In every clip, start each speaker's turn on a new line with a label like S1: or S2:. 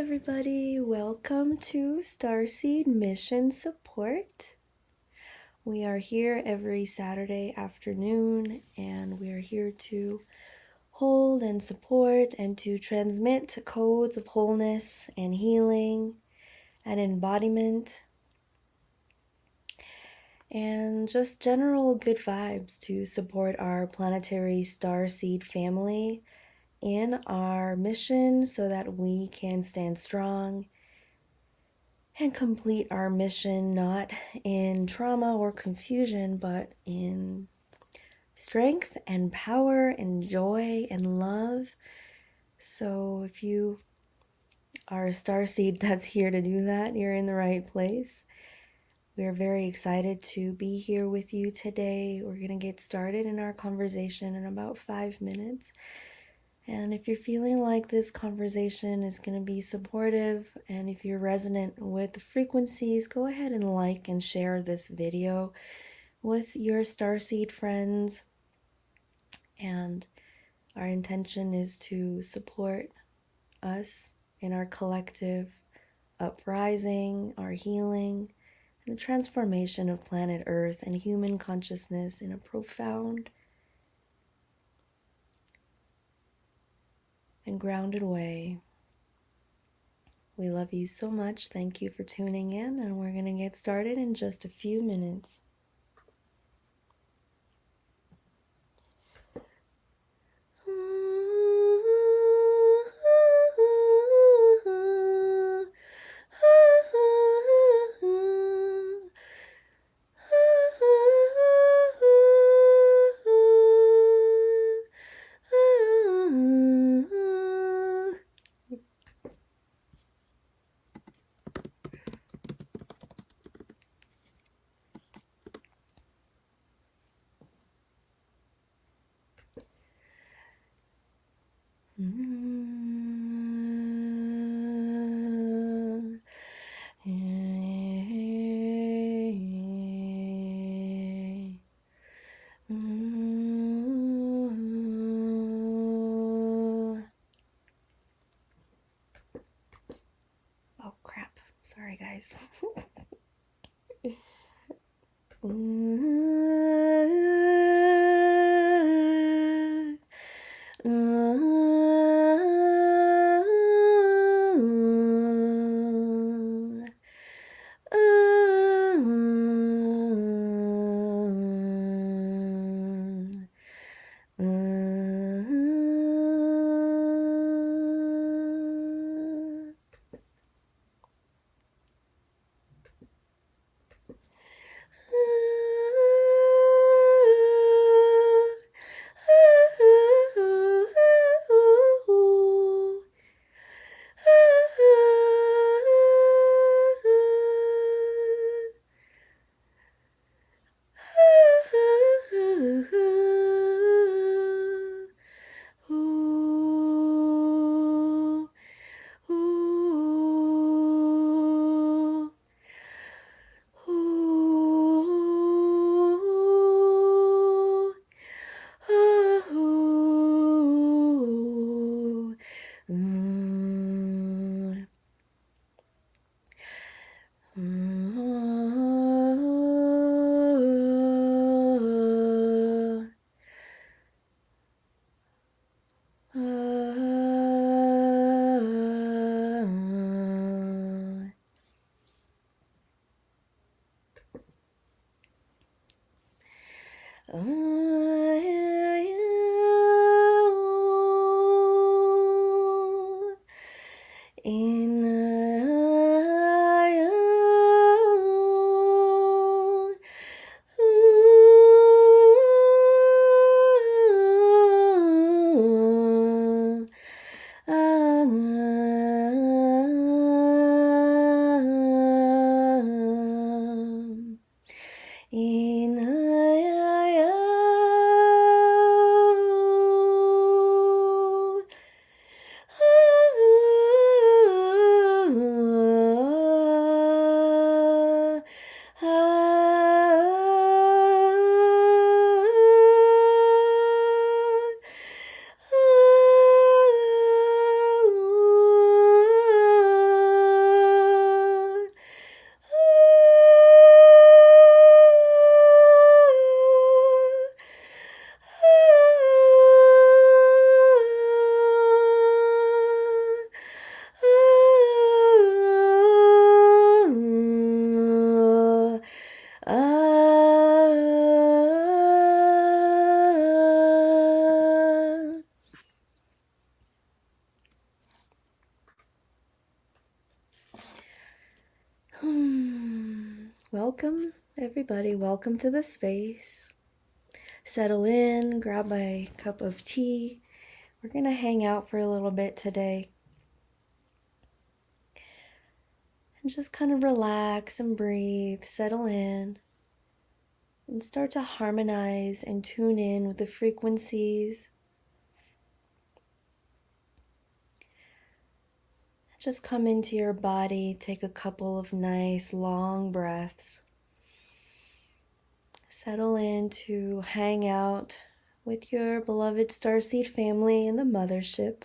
S1: everybody, welcome to Starseed Mission Support. We are here every Saturday afternoon, and we are here to hold and support and to transmit codes of wholeness and healing and embodiment and just general good vibes to support our planetary Starseed family in our mission so that we can stand strong and complete our mission not in trauma or confusion, but in strength and power and joy and love. So if you are a starseed that's here to do that, you're in the right place. We're very excited to be here with you today. We're going to get started in our conversation in about 5 minutes. And if you're feeling like this conversation is going to be supportive, and if you're resonant with the frequencies, go ahead and like and share this video with your starseed friends. And our intention is to support us in our collective uprising, our healing, and the transformation of planet Earth and human consciousness in a profound and grounded way. We love you so much. Thank you for tuning in, and we're going to get started in just a few minutes. Oh crap, sorry guys. welcome, everybody. Welcome to the space. Settle in, grab a cup of tea. We're going to hang out for a little bit today. And just kind of relax and breathe, settle in, and start to harmonize and tune in with the frequencies. Just come into your body, take a couple of nice long breaths. Settle in to hang out with your beloved Starseed family in the mothership.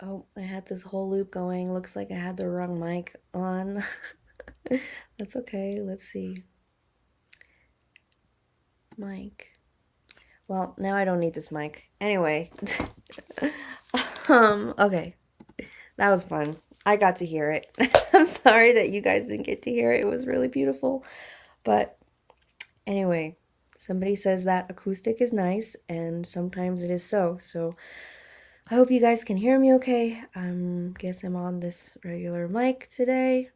S1: Oh, I had this whole loop going. Looks like I had the wrong mic on. That's okay. Let's see. Mic. Well, now I don't need this mic. Anyway. Okay. That was fun. I got to hear it. I'm sorry that you guys didn't get to hear it. It was really beautiful. But anyway, somebody says that acoustic is nice, and sometimes it is so. So I hope you guys can hear me okay. Guess I'm on this regular mic today.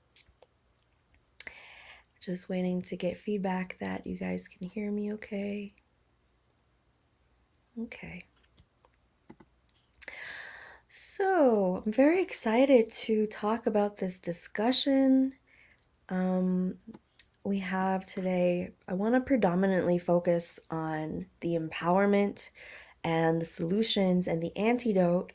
S1: Just waiting to get feedback that you guys can hear me okay. Okay. So, I'm very excited to talk about this discussion we have today. I want to predominantly focus on the empowerment and the solutions and the antidote,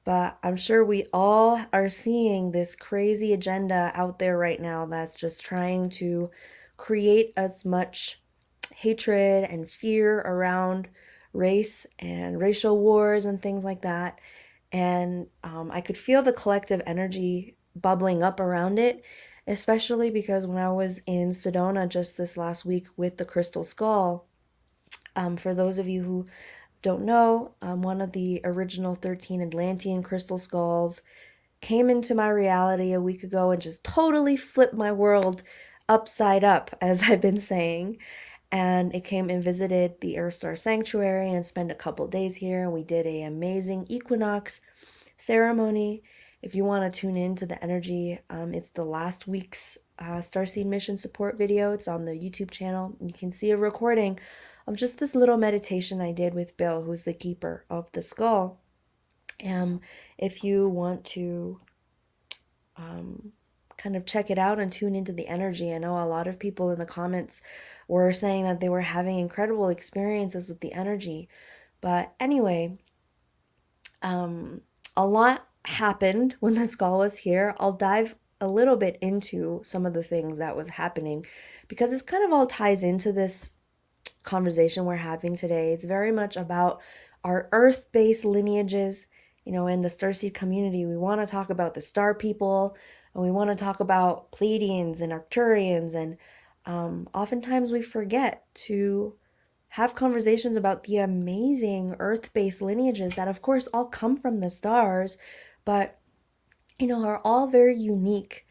S1: but I'm sure we all are seeing this crazy agenda out there right now that's just trying to create as much hatred and fear around race and racial wars and things like that. And I could feel the collective energy bubbling up around it, especially because when I was in Sedona just this last week with the Crystal Skull, for those of you who don't know, one of the original 13 Atlantean crystal skulls came into my reality a week ago and just totally flipped my world upside up, as I've been saying. And it came and visited the Earth Star Sanctuary and spent a couple days here. And we did an amazing Equinox ceremony. If you want to tune into the energy, it's the last week's Starseed mission support video. It's on the YouTube channel. You can see a recording of just this little meditation I did with Bill, who's the keeper of the skull. If you want to kind of check it out and tune into the energy. I know a lot of people in the comments were saying that they were having incredible experiences with the energy. But anyway, a lot happened when the skull was here. I'll dive a little bit into some of the things that was happening because it's kind of all ties into this conversation we're having today. It's very much about our earth-based lineages. You know, in the Starseed community, we want to talk about the star people, and we want to talk about Pleiadians and Arcturians, and oftentimes we forget to have conversations about the amazing earth-based lineages that, of course, all come from the stars, but, you know, are all very unique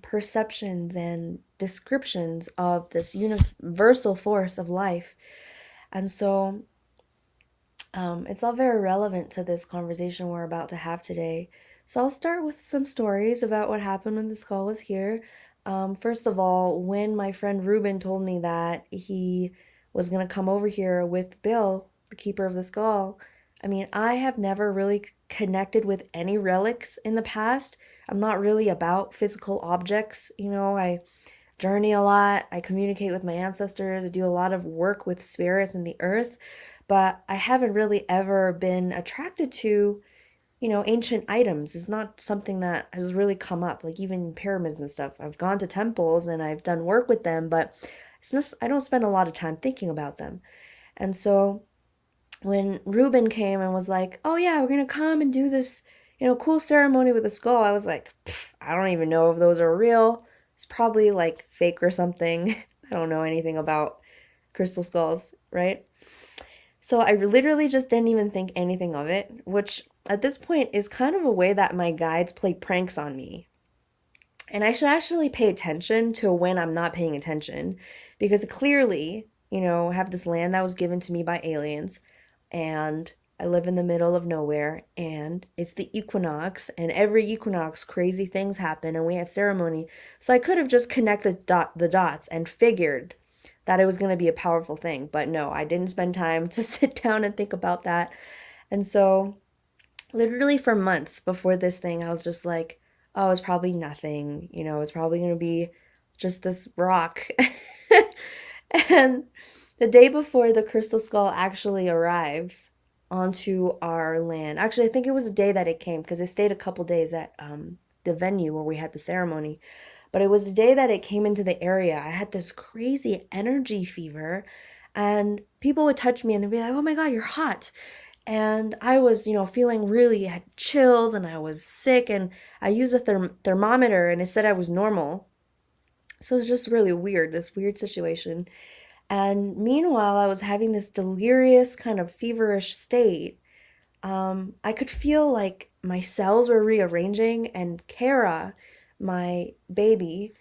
S1: perceptions and descriptions of this universal force of life. And so it's all very relevant to this conversation we're about to have today. So I'll start with some stories about what happened when the skull was here. First of all, when my friend Ruben told me that he was going to come over here with Bill, the keeper of the skull, I mean, I have never really connected with any relics in the past. I'm not really about physical objects. I journey a lot. I communicate with my ancestors. I do a lot of work with spirits and the earth, but I haven't really ever been attracted to, ancient items. It's not something that has really come up, like even pyramids and stuff. I've gone to temples and I've done work with them, but I don't spend a lot of time thinking about them. And so when Ruben came and was like, "Oh yeah, we're gonna come and do this, cool ceremony with a skull," I was like, I don't even know if those are real. It's probably like fake or something. I don't know anything about crystal skulls, right? So I literally just didn't even think anything of it, which at this point is kind of a way that my guides play pranks on me. And I should actually pay attention to when I'm not paying attention because clearly, I have this land that was given to me by aliens and I live in the middle of nowhere and it's the equinox and every equinox crazy things happen and we have ceremony. So I could have just connected the dots and figured that it was going to be a powerful thing, but no, I didn't spend time to sit down and think about that. And so literally for months before this thing, I was just like, oh, it's probably nothing. It's probably going to be just this rock. And the day before the crystal skull actually arrives onto our land, actually, I think it was the day that it came because I stayed a couple days at the venue where we had the ceremony. But it was the day that it came into the area. I had this crazy energy fever, and people would touch me and they'd be like, oh my God, you're hot. And I was, feeling really, had chills and I was sick. And I used a thermometer and it said I was normal. So it was just really weird, this weird situation. And meanwhile, I was having this delirious kind of feverish state. I could feel like my cells were rearranging, and Kara, my baby,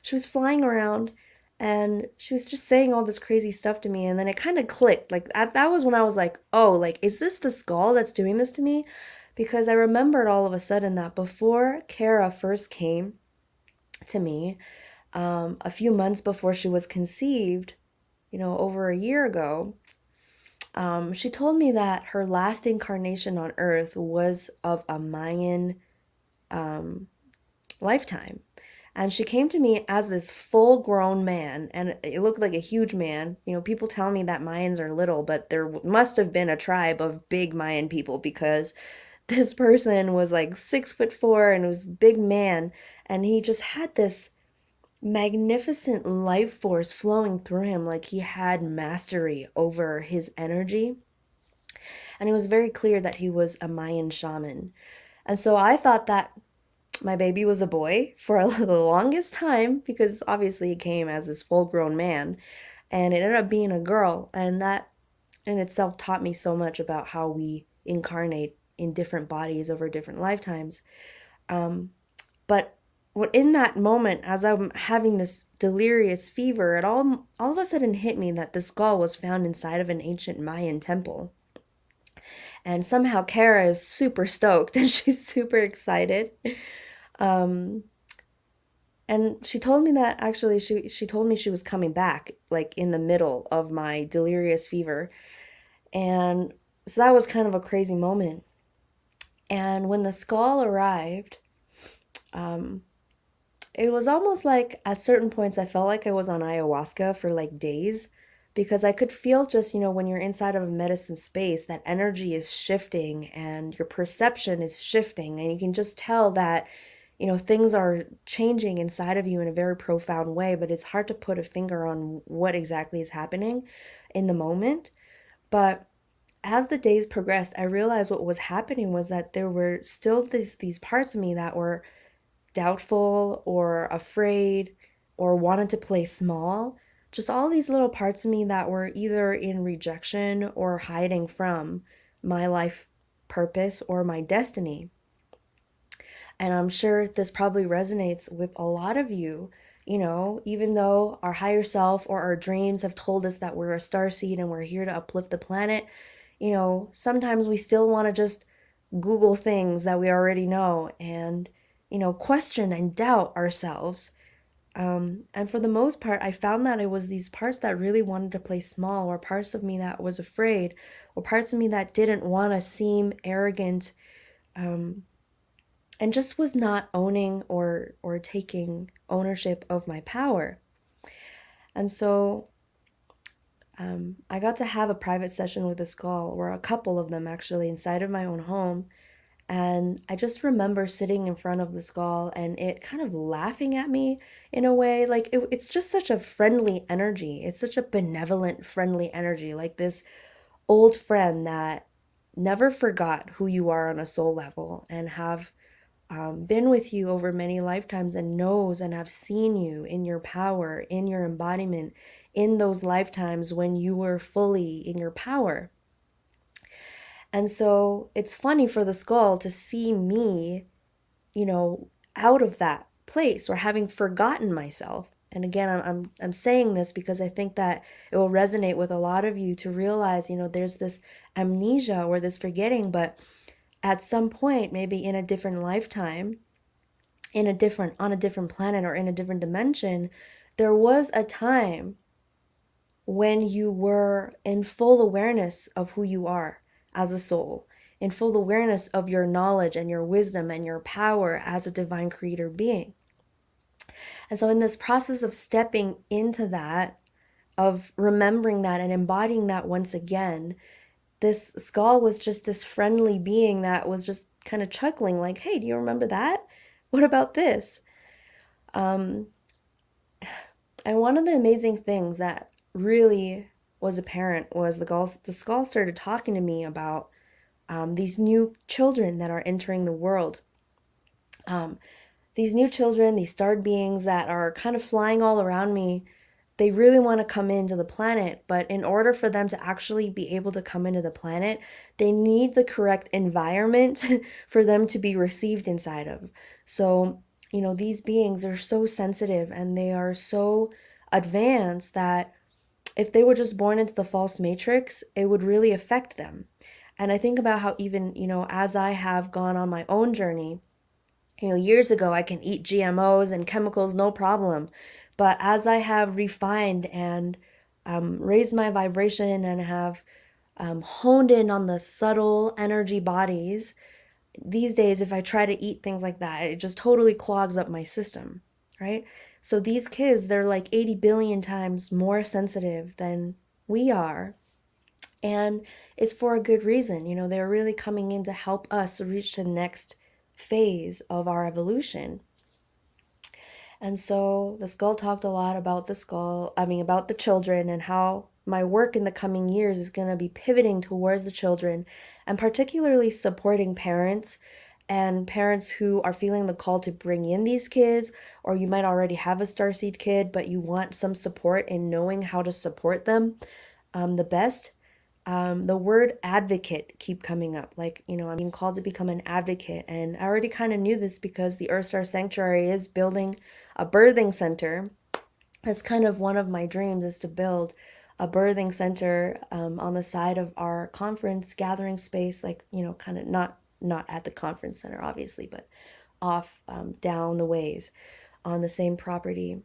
S1: she was flying around and she was just saying all this crazy stuff to me. And then it kind of clicked. Like, that was when I was like, oh, like, is this the skull that's doing this to me? Because I remembered all of a sudden that before Kara first came to me, a few months before she was conceived, over a year ago, she told me that her last incarnation on Earth was of a Mayan um, lifetime. And she came to me as this full grown man, and it looked like a huge man. People tell me that Mayans are little, but there must have been a tribe of big Mayan people because this person was like 6'4" and was a big man, and he just had this magnificent life force flowing through him, like he had mastery over his energy. And it was very clear that he was a Mayan shaman. And so I thought that my baby was a boy for the longest time because obviously he came as this full grown man, and it ended up being a girl. And that in itself taught me so much about how we incarnate in different bodies over different lifetimes. But in that moment, as I'm having this delirious fever, it all of a sudden hit me that the skull was found inside of an ancient Mayan temple. And somehow Kara is super stoked and she's super excited. Um, and she told me that actually she told me she was coming back like in the middle of my delirious fever. And so that was kind of a crazy moment. And when the skull arrived, it was almost like at certain points I felt like I was on ayahuasca for like days because I could feel just, when you're inside of a medicine space, that energy is shifting and your perception is shifting, and you can just tell that, things are changing inside of you in a very profound way, but it's hard to put a finger on what exactly is happening in the moment. But as the days progressed, I realized what was happening was that there were still these parts of me that were doubtful or afraid or wanted to play small. Just all these little parts of me that were either in rejection or hiding from my life purpose or my destiny. And I'm sure this probably resonates with a lot of you. Even though our higher self or our dreams have told us that we're a starseed and we're here to uplift the planet, sometimes we still want to just Google things that we already know and, question and doubt ourselves. And for the most part, I found that it was these parts that really wanted to play small, or parts of me that was afraid, or parts of me that didn't want to seem arrogant, um, and just was not owning or taking ownership of my power. And so I got to have a private session with a skull, or a couple of them actually, inside of my own home. And I just remember sitting in front of the skull and it kind of laughing at me in a way. Like it's just such a friendly energy. It's such a benevolent, friendly energy. Like this old friend that never forgot who you are on a soul level and have been with you over many lifetimes and knows and have seen you in your power, in your embodiment, in those lifetimes when you were fully in your power. And so it's funny for the skull to see me, out of that place or having forgotten myself. And again, I'm saying this because I think that it will resonate with a lot of you to realize, there's this amnesia or this forgetting, but at some point, maybe in a different lifetime, on a different planet or in a different dimension, there was a time when you were in full awareness of who you are as a soul, in full awareness of your knowledge and your wisdom and your power as a divine creator being. And so, in this process of stepping into that, of remembering that and embodying that once again, this skull was just this friendly being that was just kind of chuckling, like, hey, do you remember that? What about this? Um, and one of the amazing things that really was apparent was the skull started talking to me about these new children that are entering the world. Um, these new children, these starred beings that are kind of flying all around me, they really want to come into the planet, but in order for them to actually be able to come into the planet, they need the correct environment for them to be received inside of. So, these beings are so sensitive and they are so advanced that if they were just born into the false matrix, it would really affect them. And I think about how even, as I have gone on my own journey, years ago, I can eat GMOs and chemicals, no problem. But as I have refined and raised my vibration and have honed in on the subtle energy bodies, these days, if I try to eat things like that, it just totally clogs up my system, right? So these kids, they're like 80 billion times more sensitive than we are. And it's for a good reason. They're really coming in to help us reach the next phase of our evolution. And so the skull talked a lot about about the children and how my work in the coming years is going to be pivoting towards the children and particularly supporting parents and parents who are feeling the call to bring in these kids, or you might already have a Starseed kid, but you want some support in knowing how to support them the best. The word advocate keep coming up. Like, I'm being called to become an advocate. And I already kind of knew this because the Earth Star Sanctuary is building a birthing center. That's kind of one of my dreams, is to build a birthing center on the side of our conference gathering space, like, kind of not at the conference center, obviously, but off down the ways on the same property.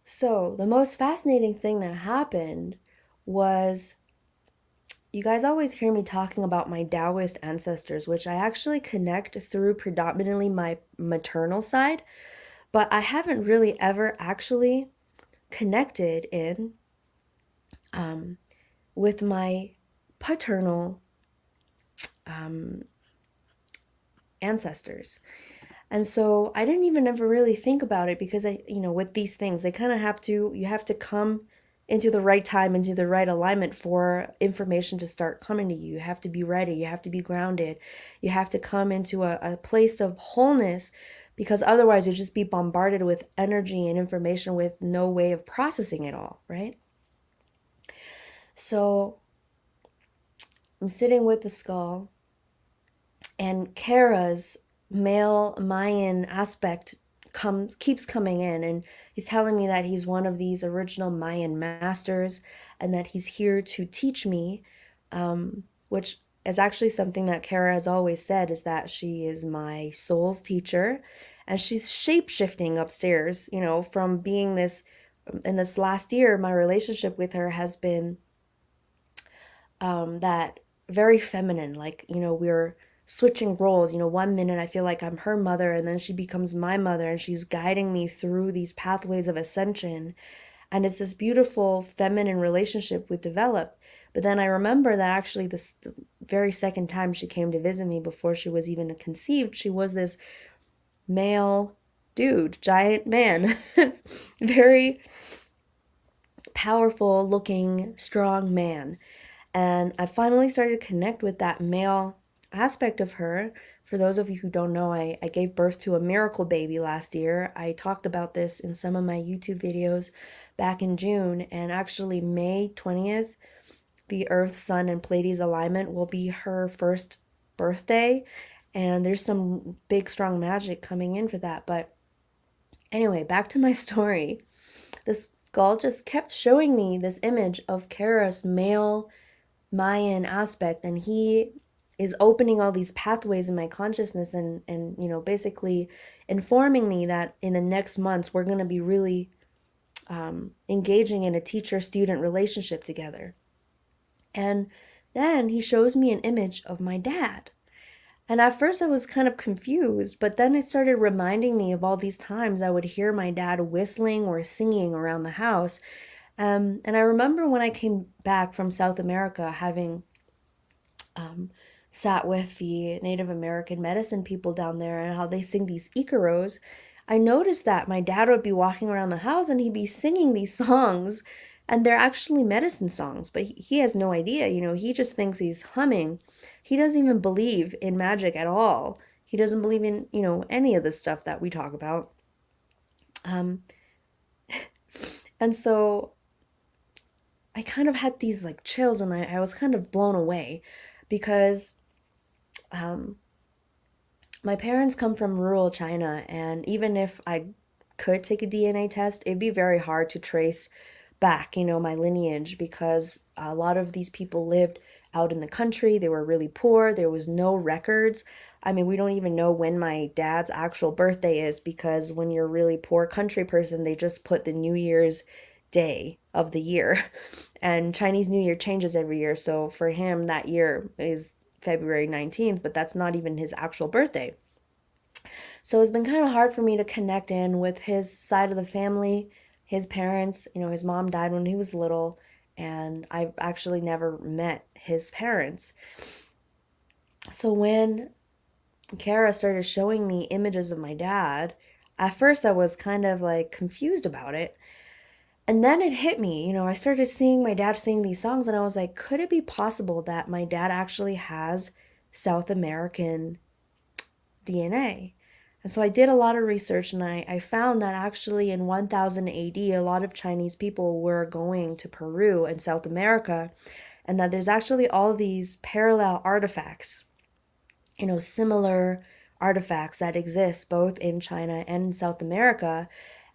S1: So the most fascinating thing that happened was, you guys always hear me talking about my Taoist ancestors, which I actually connect through predominantly my maternal side, but I haven't really ever actually connected in with my paternal ancestors. And so I didn't even ever really think about it because with these things, they kind of you have to come into the right time, into the right alignment for information to start coming to you. You have to be ready. You have to be grounded. You have to come into a place of wholeness, because otherwise you'll just be bombarded with energy and information with no way of processing it all, right? So I'm sitting with the skull, and Kara's male Mayan aspect keeps coming in, and he's telling me that he's one of these original Mayan masters and that he's here to teach me, which is actually something that Kara has always said, is that she is my soul's teacher, and she's shape-shifting upstairs, from being this. In this last year, my relationship with her has been that very feminine. Like, we're switching roles. 1 minute I feel like I'm her mother, and then she becomes my mother, and she's guiding me through these pathways of ascension. And it's this beautiful feminine relationship we developed. But then I remember that actually the very second time she came to visit me before she was even conceived, she was this male dude, giant man, very powerful looking, strong man. And I finally started to connect with that male aspect of her. For those of you who don't know, I gave birth to a miracle baby last year. I talked about this in some of my YouTube videos back in June. And actually, May 20th, the Earth, Sun, and Pleiades alignment will be her first birthday. And there's some big, strong magic coming in for that. But anyway, back to my story. This skull just kept showing me this image of Kara's male Mayan aspect, and he is opening all these pathways in my consciousness, and basically informing me that in the next months we're going to be really engaging in a teacher-student relationship together. And then he shows me an image of my dad. And at first I was kind of confused, but then it started reminding me of all these times I would hear my dad whistling or singing around the house. And I remember when I came back from South America, having sat with the Native American medicine people down there and how they sing these Icaros, I noticed that my dad would be walking around the house and he'd be singing these songs, and they're actually medicine songs, but he has no idea, he just thinks he's humming. He doesn't even believe in magic at all. He doesn't believe in, any of the stuff that we talk about. And so I kind of had these like chills, and I was kind of blown away because my parents come from rural China, and even if I could take a DNA test, it'd be very hard to trace back, my lineage, because a lot of these people lived out in the country. They were really poor. There was no records. I mean, we don't even know when my dad's actual birthday is, because when you're a really poor country person, they just put the New Year's day of the year. And Chinese New Year changes every year. So for him, that year is February 19th, but that's not even his actual birthday. So it's been kind of hard for me to connect in with his side of the family, his parents. His mom died when he was little, and I've actually never met his parents. So when Kara started showing me images of my dad, at first I was kind of like confused about it. And then it hit me, I started seeing my dad sing these songs, and I was like, could it be possible that my dad actually has South American DNA? And so I did a lot of research, and I found that actually in 1000 AD, a lot of Chinese people were going to Peru and South America, and that there's actually all these parallel artifacts, similar artifacts that exist both in China and in South America.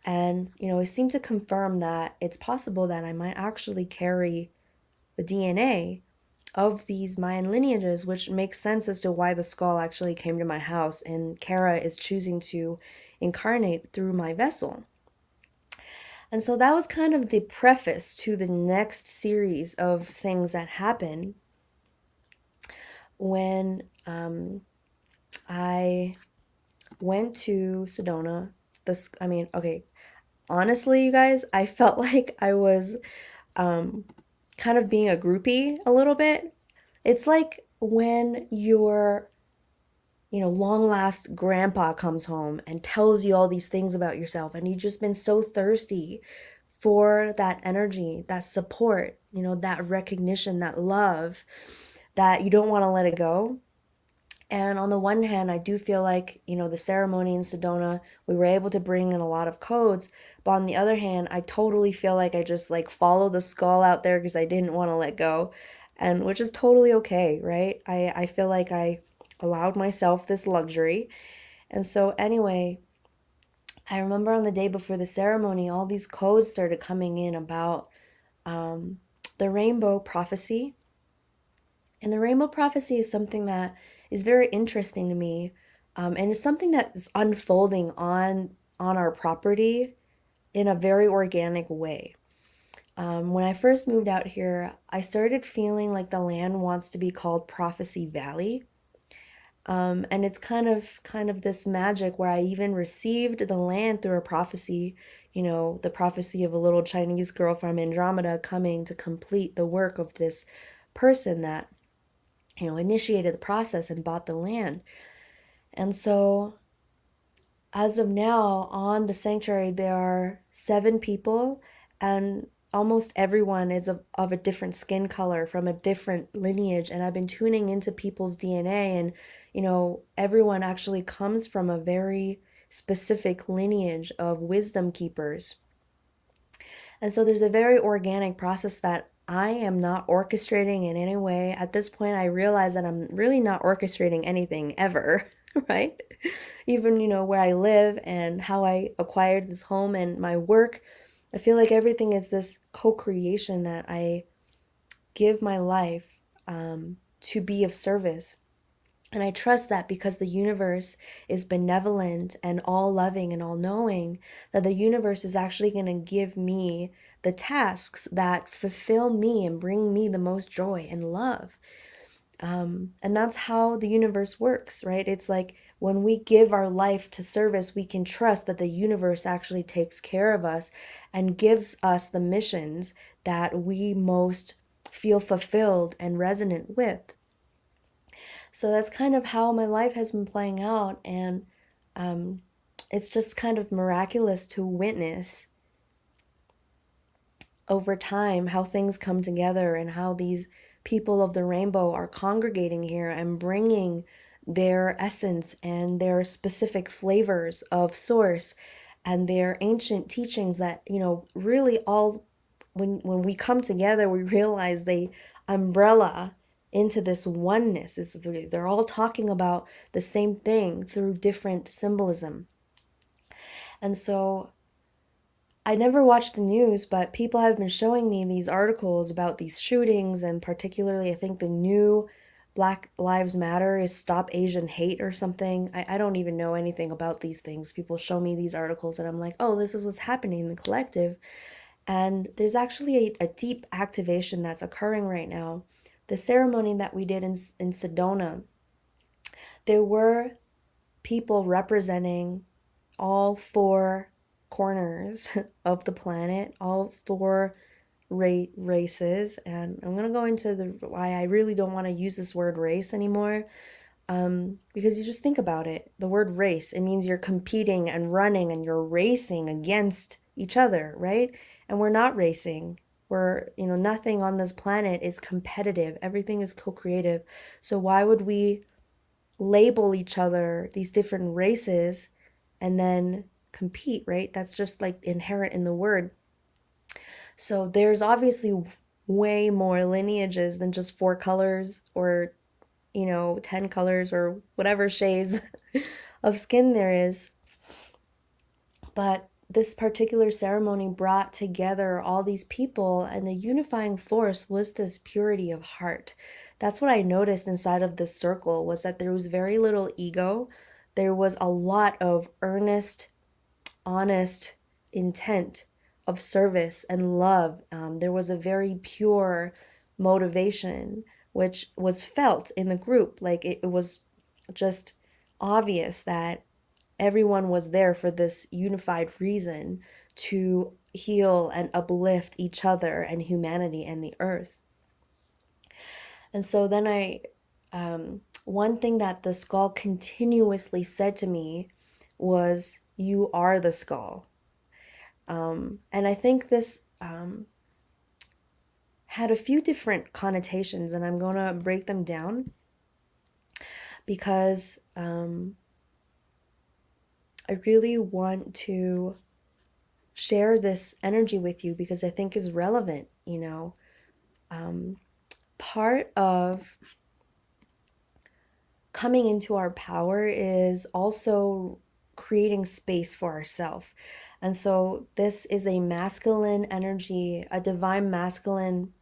S1: And, it seemed to confirm that it's possible that I might actually carry the DNA of these Mayan lineages, which makes sense as to why the skull actually came to my house and Kara is choosing to incarnate through my vessel. And so that was kind of the preface to the next series of things that happened when I went to Sedona. Honestly, you guys, I felt like I was kind of being a groupie a little bit. It's like when your, long last grandpa comes home and tells you all these things about yourself, and you've just been so thirsty for that energy, that support, that recognition, that love, that you don't want to let it go. And on the one hand, I do feel like, the ceremony in Sedona, we were able to bring in a lot of codes. But on the other hand, I totally feel like I just like follow the skull out there because I didn't want to let go. And which is totally okay, right? I feel like I allowed myself this luxury. And so anyway, I remember on the day before the ceremony, all these codes started coming in about the rainbow prophecy, And the rainbow prophecy is something that is very interesting to me, and it's something that is unfolding on our property in a very organic way. When I first moved out here, I started feeling like the land wants to be called Prophecy Valley. And it's kind of this magic where I even received the land through a prophecy, the prophecy of a little Chinese girl from Andromeda coming to complete the work of this person that, initiated the process and bought the land. And so as of now on the sanctuary, there are 7 people, and almost everyone is of a different skin color from a different lineage. And I've been tuning into people's DNA, and everyone actually comes from a very specific lineage of wisdom keepers. And so there's a very organic process that I am not orchestrating in any way. At this point, I realize that I'm really not orchestrating anything ever, right? Even, where I live and how I acquired this home and my work, I feel like everything is this co-creation that I give my life to be of service. And I trust that because the universe is benevolent and all loving and all knowing, that the universe is actually going to give me the tasks that fulfill me and bring me the most joy and love. And that's how the universe works, right? It's like when we give our life to service, we can trust that the universe actually takes care of us and gives us the missions that we most feel fulfilled and resonant with. So that's kind of how my life has been playing out. And it's just kind of miraculous to witness over time how things come together and how these people of the rainbow are congregating here and bringing their essence and their specific flavors of source and their ancient teachings that, really all, when we come together, we realize they umbrella into this oneness. They're all talking about the same thing through different symbolism. And so I never watched the news, but people have been showing me these articles about these shootings, and particularly, I think the new Black Lives Matter is Stop Asian Hate or something. I don't even know anything about these things. People show me these articles, and I'm like, oh, this is what's happening in the collective. And there's actually a deep activation that's occurring right now. The ceremony that we did in Sedona, there were people representing all 4 corners of the planet, all 4 races. And I'm going to go into why I really don't want to use this word race anymore. Because you just think about it. The word race, it means you're competing and running and you're racing against each other, right? And we're not racing. Nothing on this planet is competitive. Everything is co-creative. So why would we label each other, these different races, and then compete, right? That's just like inherent in the word. So there's obviously way more lineages than just 4 colors or 10 colors or whatever shades of skin there is. But this particular ceremony brought together all these people, and the unifying force was this purity of heart. That's what I noticed inside of this circle, was that there was very little ego. There was a lot of earnest, honest intent of service and love. There was a very pure motivation, which was felt in the group. Like it was just obvious that everyone was there for this unified reason to heal and uplift each other and humanity and the earth. And so then one thing that the skull continuously said to me was, "You are the skull." And I think this had a few different connotations, and I'm going to break them down because I really want to share this energy with you because I think is relevant. Part of coming into our power is also creating space for ourselves. And so this is a masculine energy, a divine masculine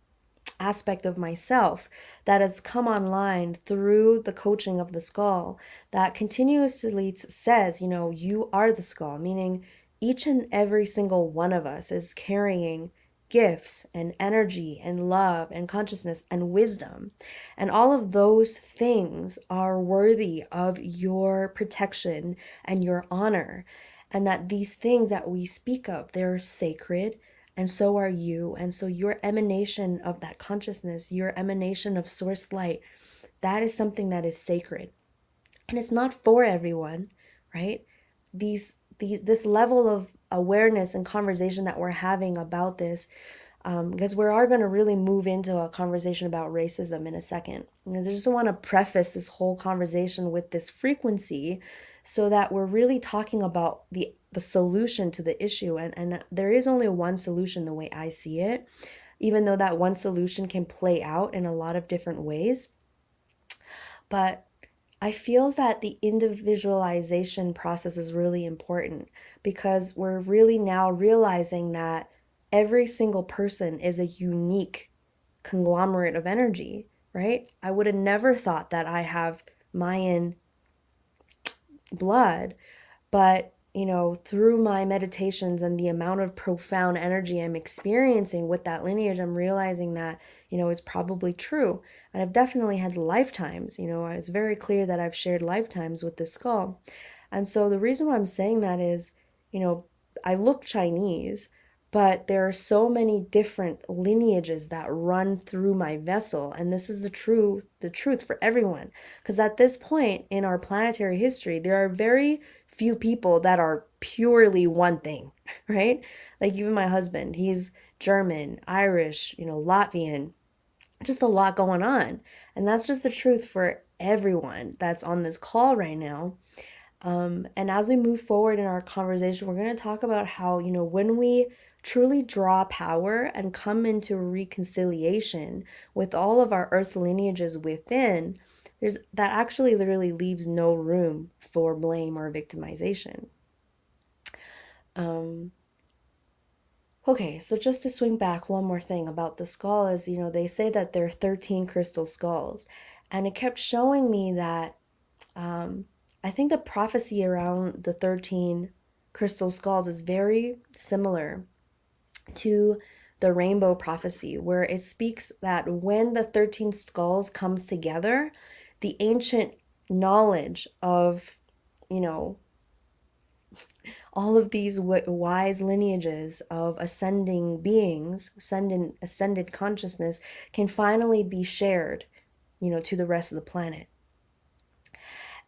S1: aspect of myself that has come online through the coaching of the skull that continuously says, you are the skull, meaning each and every single one of us is carrying gifts and energy and love and consciousness and wisdom. And all of those things are worthy of your protection and your honor. And that these things that we speak of, they're sacred, and so are you. And so your emanation of that consciousness, your emanation of source light, that is something that is sacred. And it's not for everyone, right? This level of awareness and conversation that we're having about this, because we are going to really move into a conversation about racism in a second. Because I just want to preface this whole conversation with this frequency so that we're really talking about the solution to the issue. And there is only one solution the way I see it, even though that one solution can play out in a lot of different ways. But I feel that the individualization process is really important because we're really now realizing that every single person is a unique conglomerate of energy, right? I would have never thought that I have Mayan blood, but through my meditations and the amount of profound energy I'm experiencing with that lineage, I'm realizing that, it's probably true. And I've definitely had lifetimes, it's very clear that I've shared lifetimes with this skull. And so the reason why I'm saying that is, I look Chinese, but there are so many different lineages that run through my vessel. And this is the truth for everyone. Because at this point in our planetary history, there are very few people that are purely one thing, right? Like even my husband, he's German, Irish, Latvian, just a lot going on. And that's just the truth for everyone that's on this call right now. And as we move forward in our conversation, we're going to talk about how, when we truly draw power and come into reconciliation with all of our earth lineages within, that actually literally leaves no room for blame or victimization. Okay, so just to swing back one more thing about the skull is, they say that there are 13 crystal skulls. And it kept showing me that I think the prophecy around the 13 crystal skulls is very similar to the rainbow prophecy, where it speaks that when the 13 skulls comes together, the ancient knowledge of, all of these wise lineages of ascending beings, ascended consciousness can finally be shared, to the rest of the planet.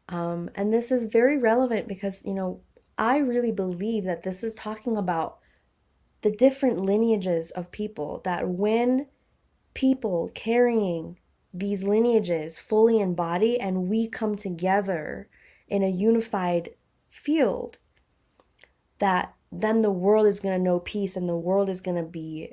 S1: And this is very relevant because, I really believe that this is talking about the different lineages of people, that when people carrying these lineages fully embody and we come together in a unified field, that then the world is going to know peace and the world is going to be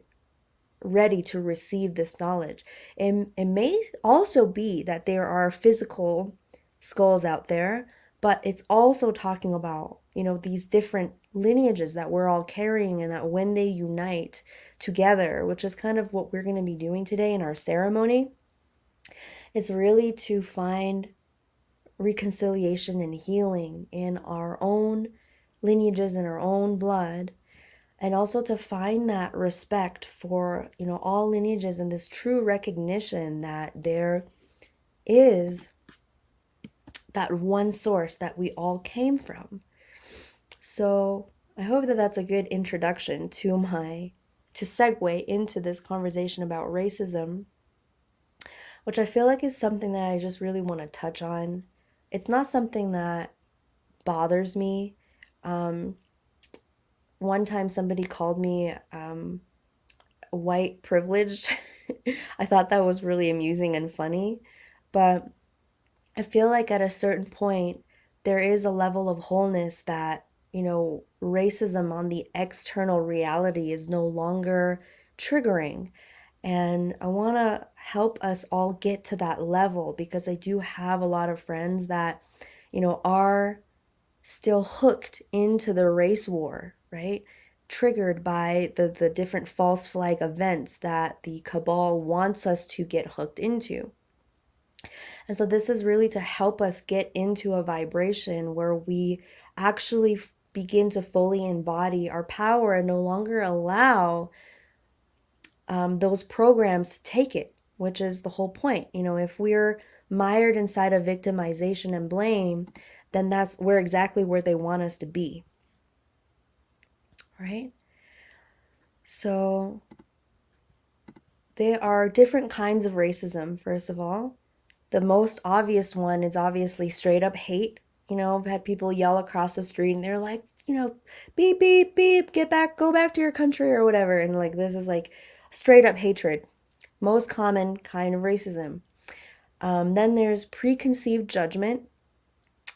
S1: ready to receive this knowledge. It may also be that there are physical skulls out there, but it's also talking about, these different lineages that we're all carrying, and that when they unite together, which is kind of what we're going to be doing today in our ceremony, is really to find reconciliation and healing in our own lineages and our own blood, and also to find that respect for, all lineages, and this true recognition that there is that one source that we all came from. So I hope that that's a good introduction to segue into this conversation about racism, which I feel like is something that I just really want to touch on. It's not something that bothers me. One time somebody called me white privileged. I thought that was really amusing and funny, but I feel like at a certain point there is a level of wholeness that, racism on the external reality is no longer triggering. And I want to help us all get to that level, because I do have a lot of friends that, are still hooked into the race war, right? triggered by the different false flag events that the cabal wants us to get hooked into. And so this is really to help us get into a vibration where we actually begin to fully embody our power and no longer allow those programs to take it, which is the whole point. If we're mired inside of victimization and blame, then we're exactly where they want us to be, right? So there are different kinds of racism, first of all. The most obvious one is obviously straight up hate. I've had people yell across the street and they're like, beep, beep, beep, go back to your country or whatever. And like, this is like straight up hatred. Most common kind of racism. Then there's preconceived judgment,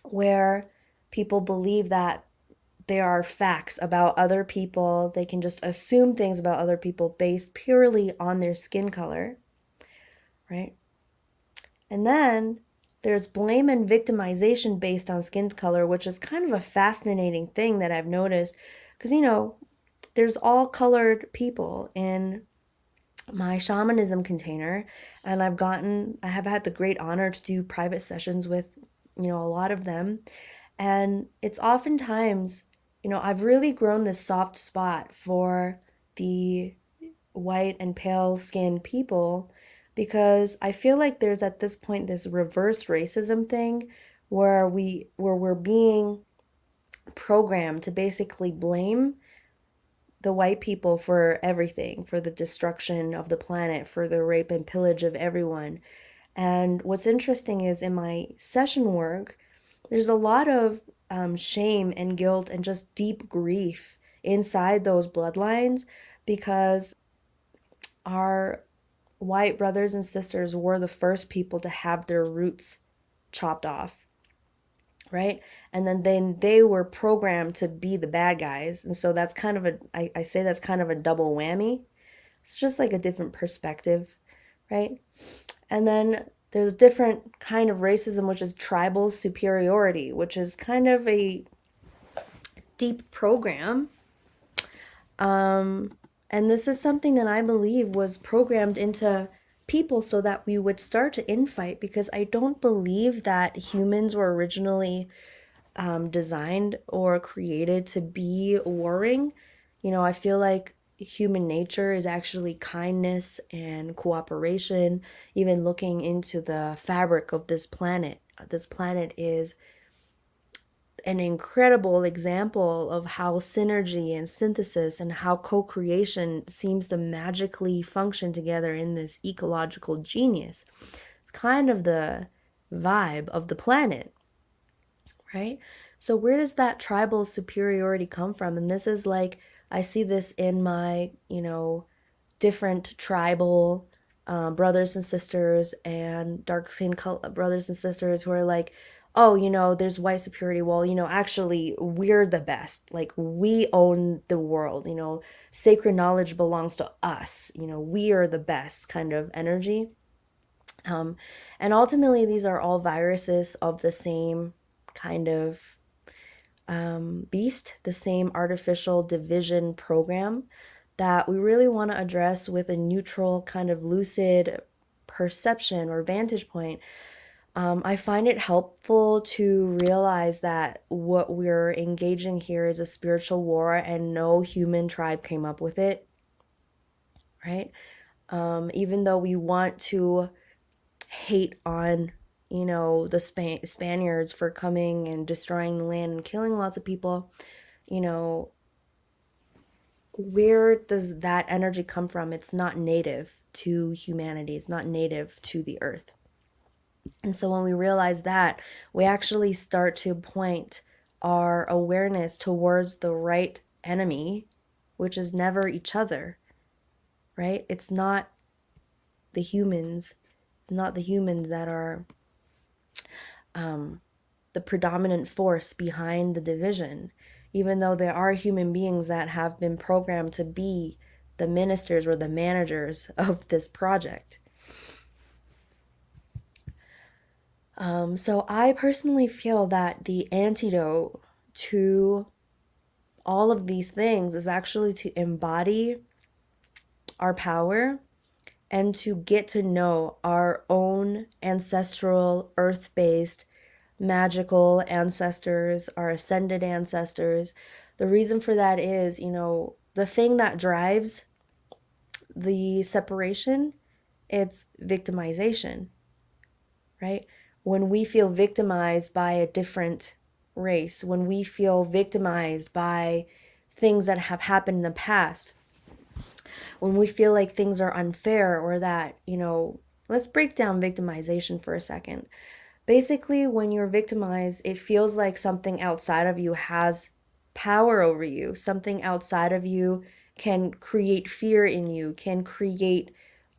S1: where people believe that there are facts about other people. They can just assume things about other people based purely on their skin color, right? And then there's blame and victimization based on skin color, which is kind of a fascinating thing that I've noticed because, there's all colored people in my shamanism container, and I have had the great honor to do private sessions with, a lot of them. And it's oftentimes, I've really grown this soft spot for the white and pale skinned people because I feel like there's at this point this reverse racism thing where we're being programmed to basically blame the white people for everything, for the destruction of the planet, for the rape and pillage of everyone. And what's interesting is in my session work, there's a lot of shame and guilt and just deep grief inside those bloodlines because our white brothers and sisters were the first people to have their roots chopped off, right? And then they were programmed to be the bad guys. And so that's kind of I say that's kind of a double whammy. It's just like a different perspective, right? And then there's a different kind of racism, which is tribal superiority, which is kind of a deep program. And this is something that I believe was programmed into people so that we would start to infight, because I don't believe that humans were originally designed or created to be warring. I feel like human nature is actually kindness and cooperation, even looking into the fabric of this planet. This planet is an incredible example of how synergy and synthesis and how co-creation seems to magically function together in this ecological genius. It's kind of the vibe of the planet, right? So where does that tribal superiority come from? And this is like, I see this in my, different tribal brothers and sisters and dark skinned brothers and sisters who are like, oh, there's white superiority. Well, actually, we're the best. Like, we own the world. Sacred knowledge belongs to us. We are the best kind of energy. And ultimately, these are all viruses of the same kind of beast, the same artificial division program that we really want to address with a neutral, kind of lucid perception or vantage point. I find it helpful to realize that what we're engaging here is a spiritual war and no human tribe came up with it, right? Even though we want to hate on, the Spaniards for coming and destroying the land and killing lots of people, where does that energy come from? It's not native to humanity. It's not native to the earth. And so when we realize that, we actually start to point our awareness towards the right enemy, which is never each other, right? It's not the humans. It's not the humans that are the predominant force behind the division, even though there are human beings that have been programmed to be the ministers or the managers of this project. So I personally feel that the antidote to all of these things is actually to embody our power and to get to know our own ancestral, earth-based, magical ancestors, our ascended ancestors. The reason for that is, the thing that drives the separation, it's victimization, right? When we feel victimized by a different race, when we feel victimized by things that have happened in the past, when we feel like things are unfair or that, let's break down victimization for a second. Basically, when you're victimized, it feels like something outside of you has power over you. Something outside of you can create fear in you, can create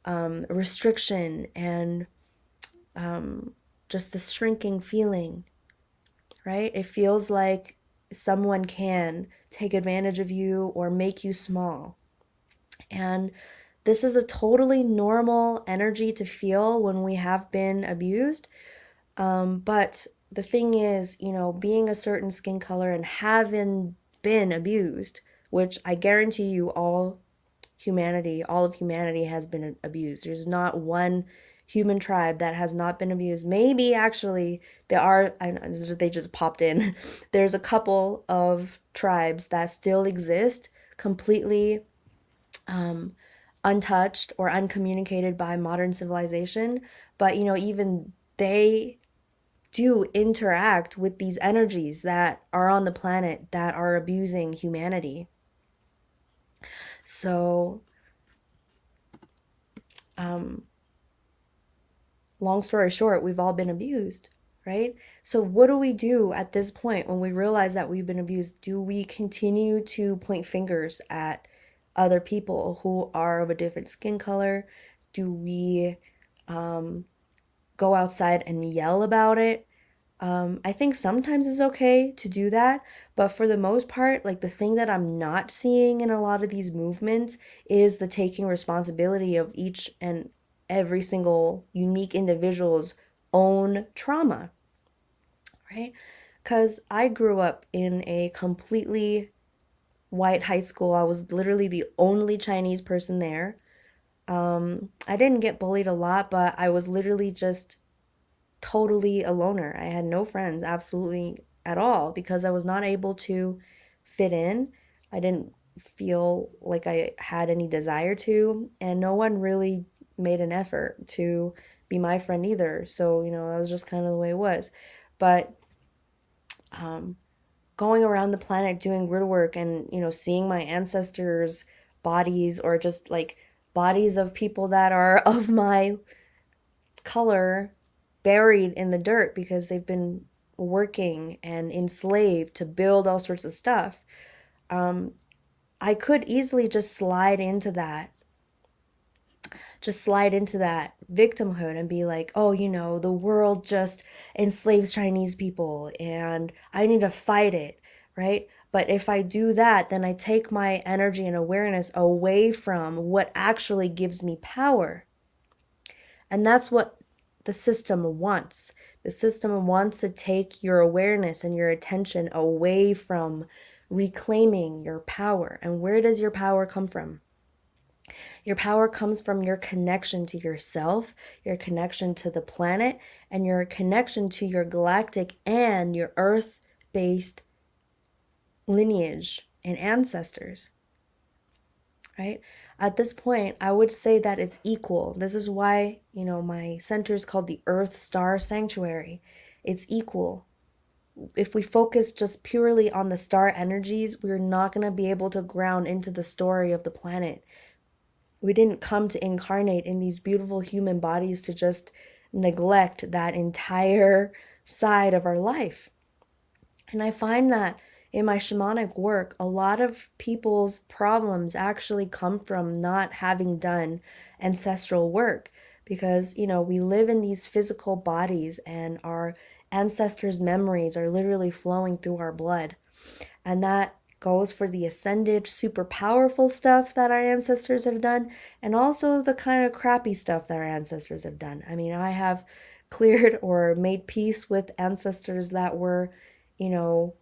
S1: restriction and just the shrinking feeling, right? It feels like someone can take advantage of you or make you small. And this is a totally normal energy to feel when we have been abused. But the thing is, being a certain skin color and having been abused, which I guarantee you all of humanity has been abused. There's not one human tribe that has not been abused. Maybe actually there are, I know they just popped in. There's a couple of tribes that still exist completely untouched or uncommunicated by modern civilization. But, even they do interact with these energies that are on the planet that are abusing humanity. So, long story short, we've all been abused, right? So, what do we do at this point when we realize that we've been abused? Do we continue to point fingers at other people who are of a different skin color? Do we go outside and yell about it? I think sometimes it's okay to do that, but for the most part, like the thing that I'm not seeing in a lot of these movements is the taking responsibility of each and every single unique individual's own trauma, right? Because I grew up in a completely white high school. I was literally the only Chinese person there. I didn't get bullied a lot, but I was literally just totally a loner. I had no friends, absolutely at all, because I was not able to fit in. I didn't feel like I had any desire to, and no one really made an effort to be my friend either. So, that was just kind of the way it was. But going around the planet doing grid work and, seeing my ancestors' bodies or just like bodies of people that are of my color buried in the dirt because they've been working and enslaved to build all sorts of stuff. I could easily just slide into that victimhood and be like, oh, the world just enslaves Chinese people and I need to fight it, right? But if I do that, then I take my energy and awareness away from what actually gives me power. And that's what the system wants. The system wants to take your awareness and your attention away from reclaiming your power. And where does your power come from? Your power comes from your connection to yourself, your connection to the planet, and your connection to your galactic and your earth-based lineage and ancestors, right? At this point, I would say that it's equal. This is why, my center is called the Earth Star Sanctuary. It's equal. If we focus just purely on the star energies, we're not going to be able to ground into the story of the planet. We didn't come to incarnate in these beautiful human bodies to just neglect that entire side of our life. And I find that in my shamanic work, a lot of people's problems actually come from not having done ancestral work because, we live in these physical bodies and our ancestors' memories are literally flowing through our blood. And that goes for the ascended, super powerful stuff that our ancestors have done, and also the kind of crappy stuff that our ancestors have done. I mean, I have cleared or made peace with ancestors that were, you know,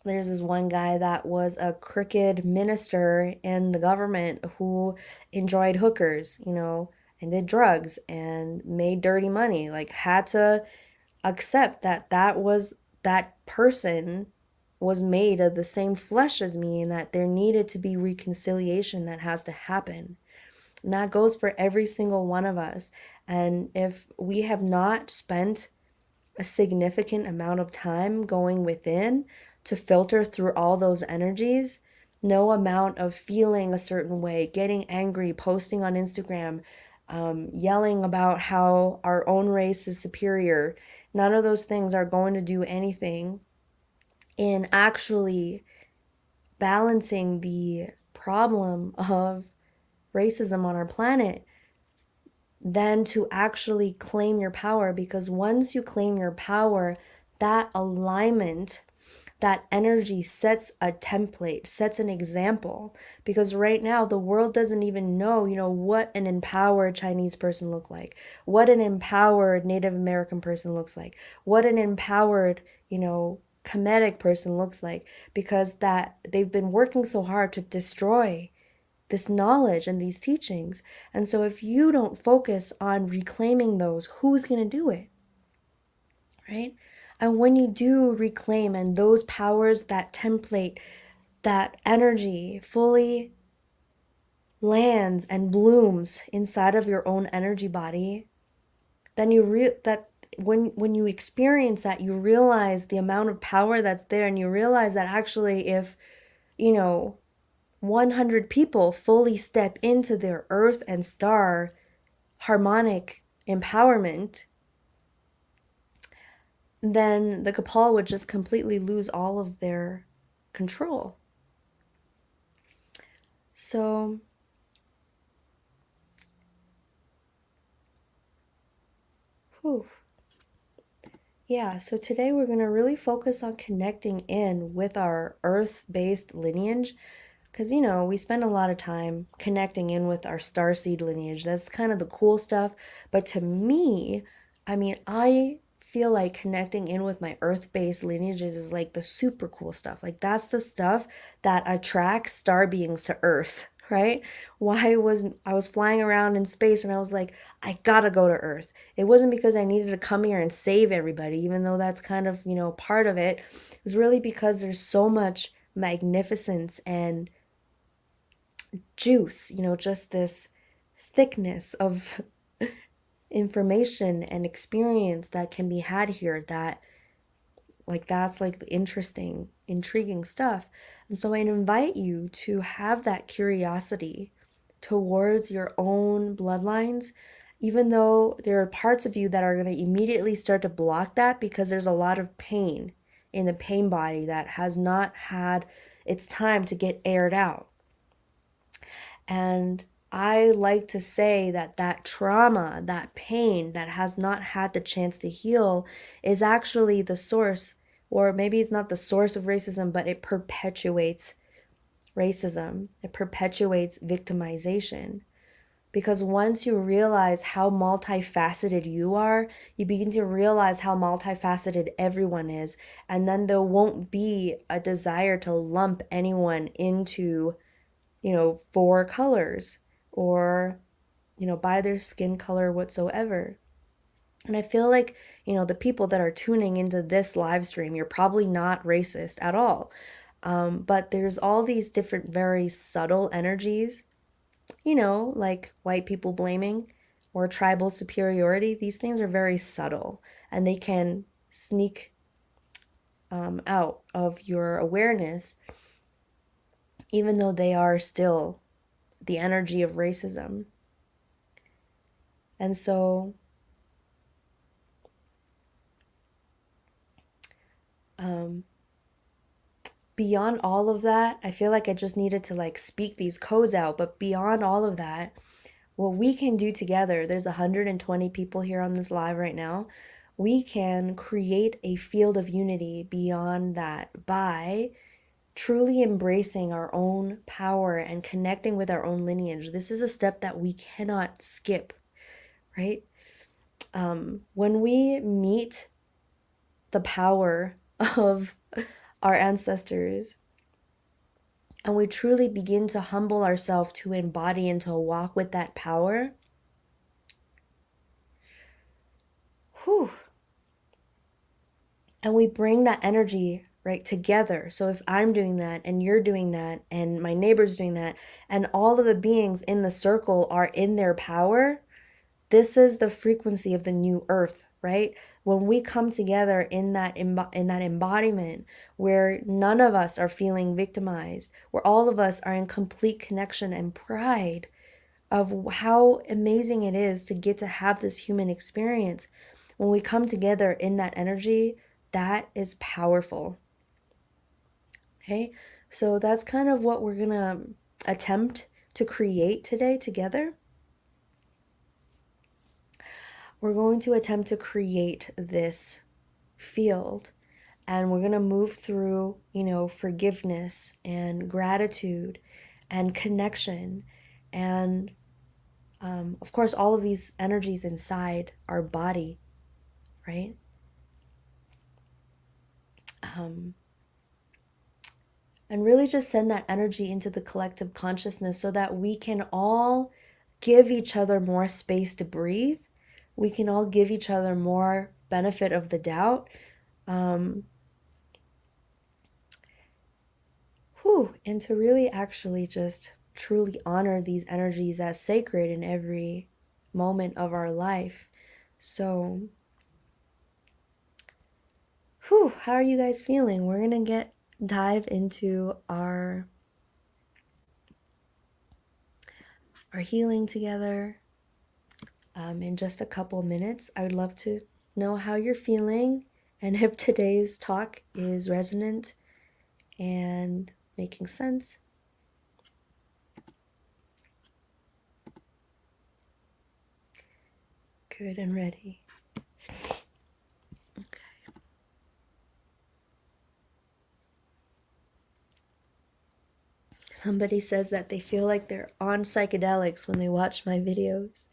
S1: There's this one guy that was a crooked minister in the government who enjoyed hookers, and did drugs and made dirty money, like had to accept that that person was made of the same flesh as me and that there needed to be reconciliation that has to happen. And that goes for every single one of us. And if we have not spent a significant amount of time going within to filter through all those energies, no amount of feeling a certain way, getting angry, posting on Instagram, yelling about how our own race is superior, none of those things are going to do anything in actually balancing the problem of racism on our planet than to actually claim your power. Because once you claim your power, that alignment, that energy sets a template, sets an example. Because right now, the world doesn't even know, what an empowered Chinese person looks like, what an empowered Native American person looks like, what an empowered, Kemetic person looks like, because that they've been working so hard to destroy this knowledge and these teachings. And so if you don't focus on reclaiming those, who's going to do it? Right? And when you do reclaim and those powers, that template, that energy fully lands and blooms inside of your own energy body, then that when you experience that, you realize the amount of power that's there, and you realize that actually if, you know, 100 people fully step into their earth and star harmonic empowerment, then the Cabal would just completely lose all of their control. So, whew. Yeah, so today we're going to really focus on connecting in with our earth-based lineage. Because, we spend a lot of time connecting in with our starseed lineage. That's kind of the cool stuff. But to me, I feel like connecting in with my earth-based lineages is like the super cool stuff. Like, that's the stuff that attracts star beings to Earth, right? Why was I was flying around in space and I was like, I gotta go to Earth. It wasn't because I needed to come here and save everybody, even though that's kind of, part of it. It was really because there's so much magnificence and juice, just this thickness of information and experience that can be had here, that's like interesting, intriguing stuff. And so I invite you to have that curiosity towards your own bloodlines, even though there are parts of you that are going to immediately start to block that because there's a lot of pain in the pain body that has not had its time to get aired out. And I like to say that that trauma, that pain that has not had the chance to heal is actually the source, or maybe it's not the source of racism, but it perpetuates racism. It perpetuates victimization. Because once you realize how multifaceted you are, you begin to realize how multifaceted everyone is. And then there won't be a desire to lump anyone into 4 colors or, by their skin color whatsoever. And I feel like, the people that are tuning into this live stream, you're probably not racist at all. But there's all these different, very subtle energies, like white people blaming or tribal superiority. These things are very subtle and they can sneak out of your awareness, even though they are still the energy of racism. And so beyond all of that, I feel like I just needed to speak these codes out. But beyond all of that, what we can do together, there's 120 people here on this live right now. We can create a field of unity beyond that by truly embracing our own power and connecting with our own lineage. This is a step that we cannot skip, right? When we meet the power of our ancestors, and we truly begin to humble ourselves to embody and to walk with that power, whew, and we bring that energy right together. So if I'm doing that and you're doing that and my neighbor's doing that and all of the beings in the circle are in their power, this is the frequency of the new earth, right? When we come together in that embodiment where none of us are feeling victimized, where all of us are in complete connection and pride of how amazing it is to get to have this human experience. When we come together in that energy, that is powerful. Okay? So that's kind of what we're going to attempt to create today together. We're going to attempt to create this field, and we're going to move through, forgiveness and gratitude and connection and of course, all of these energies inside our body, right? And really just send that energy into the collective consciousness so that we can all give each other more space to breathe. We can all give each other more benefit of the doubt. And to really actually just truly honor these energies as sacred in every moment of our life. So, how are you guys feeling? We're gonna dive into our healing together in just a couple minutes. I would love to know how you're feeling and if today's talk is resonant and making sense. Good and ready. Okay. Somebody says that they feel like they're on psychedelics when they watch my videos.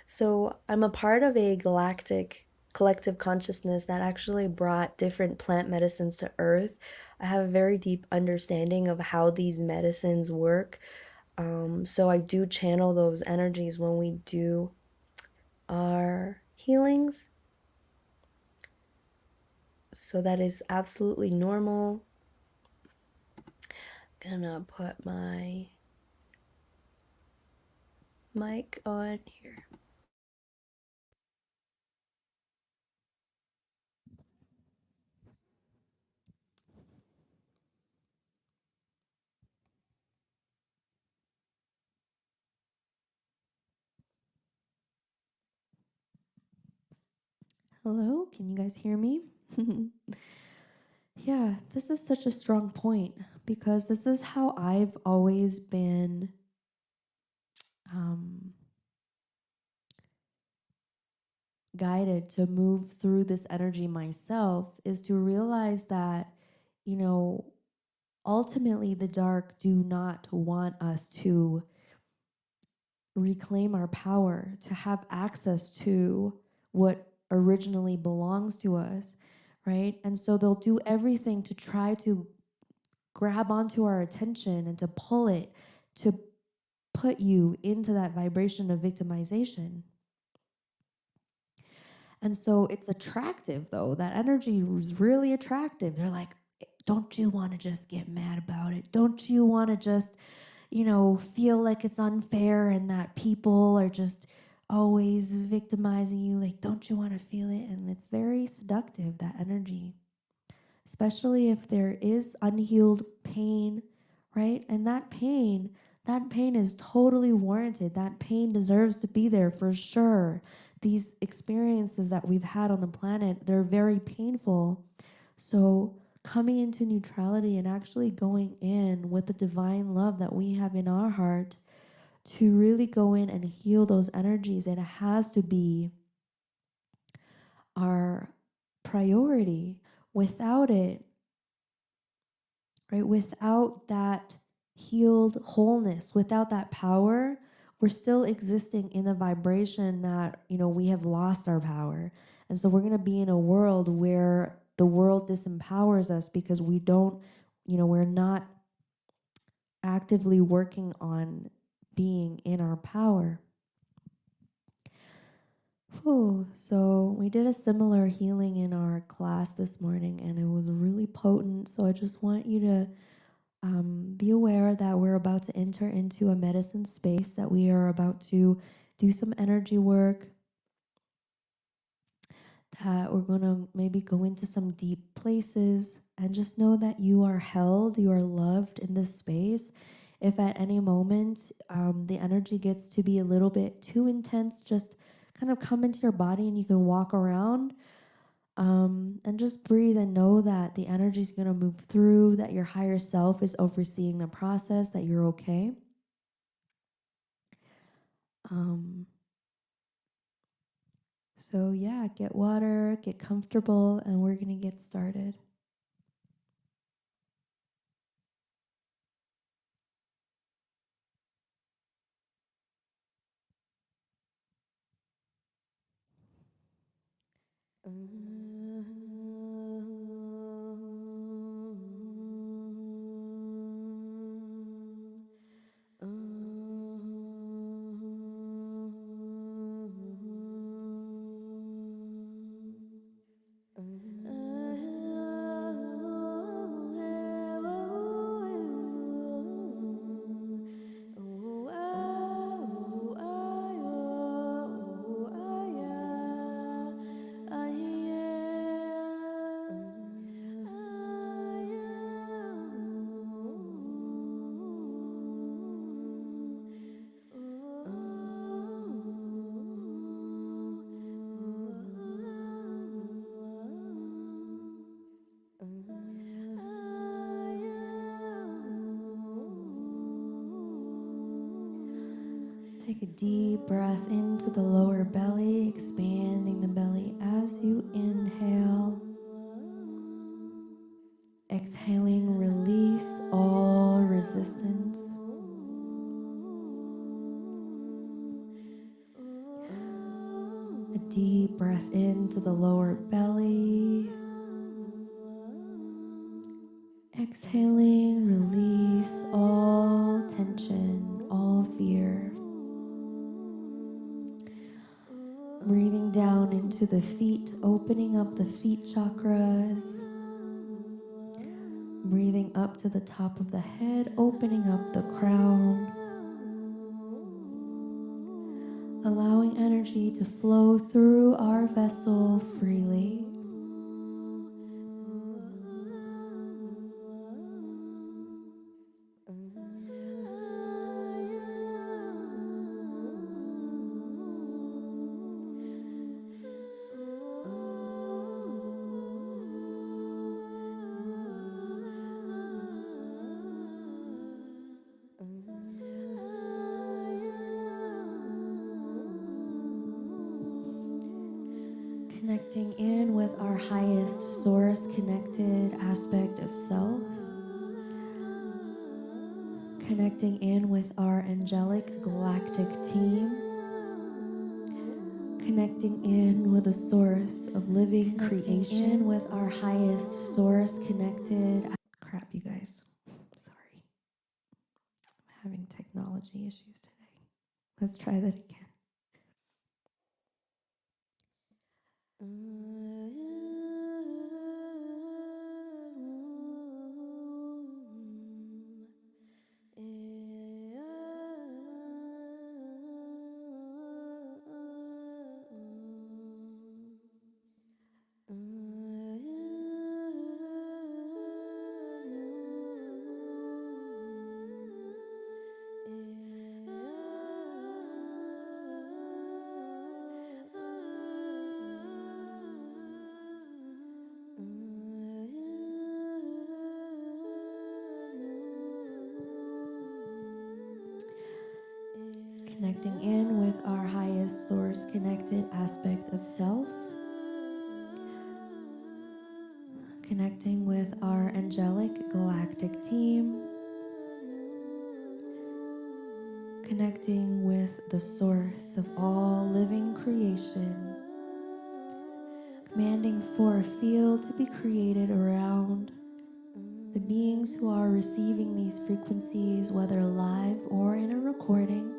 S1: So I'm a part of a galactic collective consciousness that actually brought different plant medicines to Earth. I have a very deep understanding of how these medicines work. So I do channel those energies when we do our healings. So that is absolutely normal. Gonna put my mic on here. Hello, can you guys hear me? Yeah, this is such a strong point because this is how I've always been guided to move through this energy myself, is to realize that, ultimately the dark do not want us to reclaim our power, to have access to what originally belongs to us, right? And so they'll do everything to try to grab onto our attention and to pull it, to put you into that vibration of victimization. And so it's attractive, though. That energy is really attractive. They're like, don't you want to just get mad about it? Don't you want to just, feel like it's unfair and that people are just always victimizing you? Like, don't you want to feel it? And it's very seductive, that energy, especially if there is unhealed pain, right? And that pain is totally warranted. That pain deserves to be there for sure. These experiences that we've had on the planet, they're very painful. So coming into neutrality and actually going in with the divine love that we have in our heart to really go in and heal those energies, it has to be our priority. Without it, right? Without that healed wholeness, without that power, we're still existing in a vibration that, we have lost our power. And so we're going to be in a world where
S2: the world disempowers us because we don't, we're not actively working on being in our power. So we did a similar healing in our class this morning, and it was really potent. So I just want you to be aware that we're about to enter into a medicine space, that we are about to do some energy work, that we're going to maybe go into some deep places, and just know that you are held, you are loved in this space. If at any moment the energy gets to be a little bit too intense, just kind of come into your body and you can walk around and just breathe and know that the energy is going to move through, that your higher self is overseeing the process, that you're okay. So yeah, get water, get comfortable, and we're going to get started. Take a deep breath into the lower belly, expanding the belly as you inhale. Exhaling, release all resistance. A deep breath into the lower belly. Exhaling, release all tension, all fear. Breathing down into the feet, opening up the feet chakras. Breathing up to the top of the head, opening up the crown. Allowing energy to flow through our vessel freely. Connecting in with our highest source connected aspect of self. Connecting in with our angelic galactic team. Connecting in with the source of living creation. In with our highest source connected. Crap, you guys. Sorry. I'm having technology issues today. Let's try that again. Connecting in with our highest source connected aspect of self. Connecting with our angelic galactic team. Connecting with the source of all living creation. commanding for a field to be created around the beings who are receiving these frequencies, whether live or in a recording.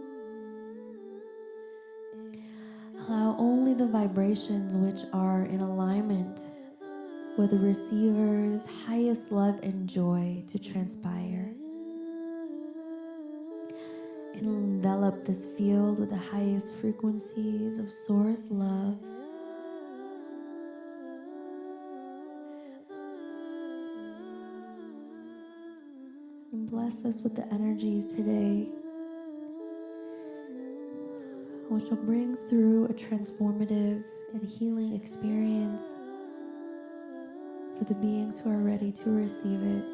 S2: Allow only the vibrations which are in alignment with the receiver's highest love and joy to transpire. Envelop this field with the highest frequencies of source love. And bless us with the energies today, which will bring through a transformative and healing experience for the beings who are ready to receive it.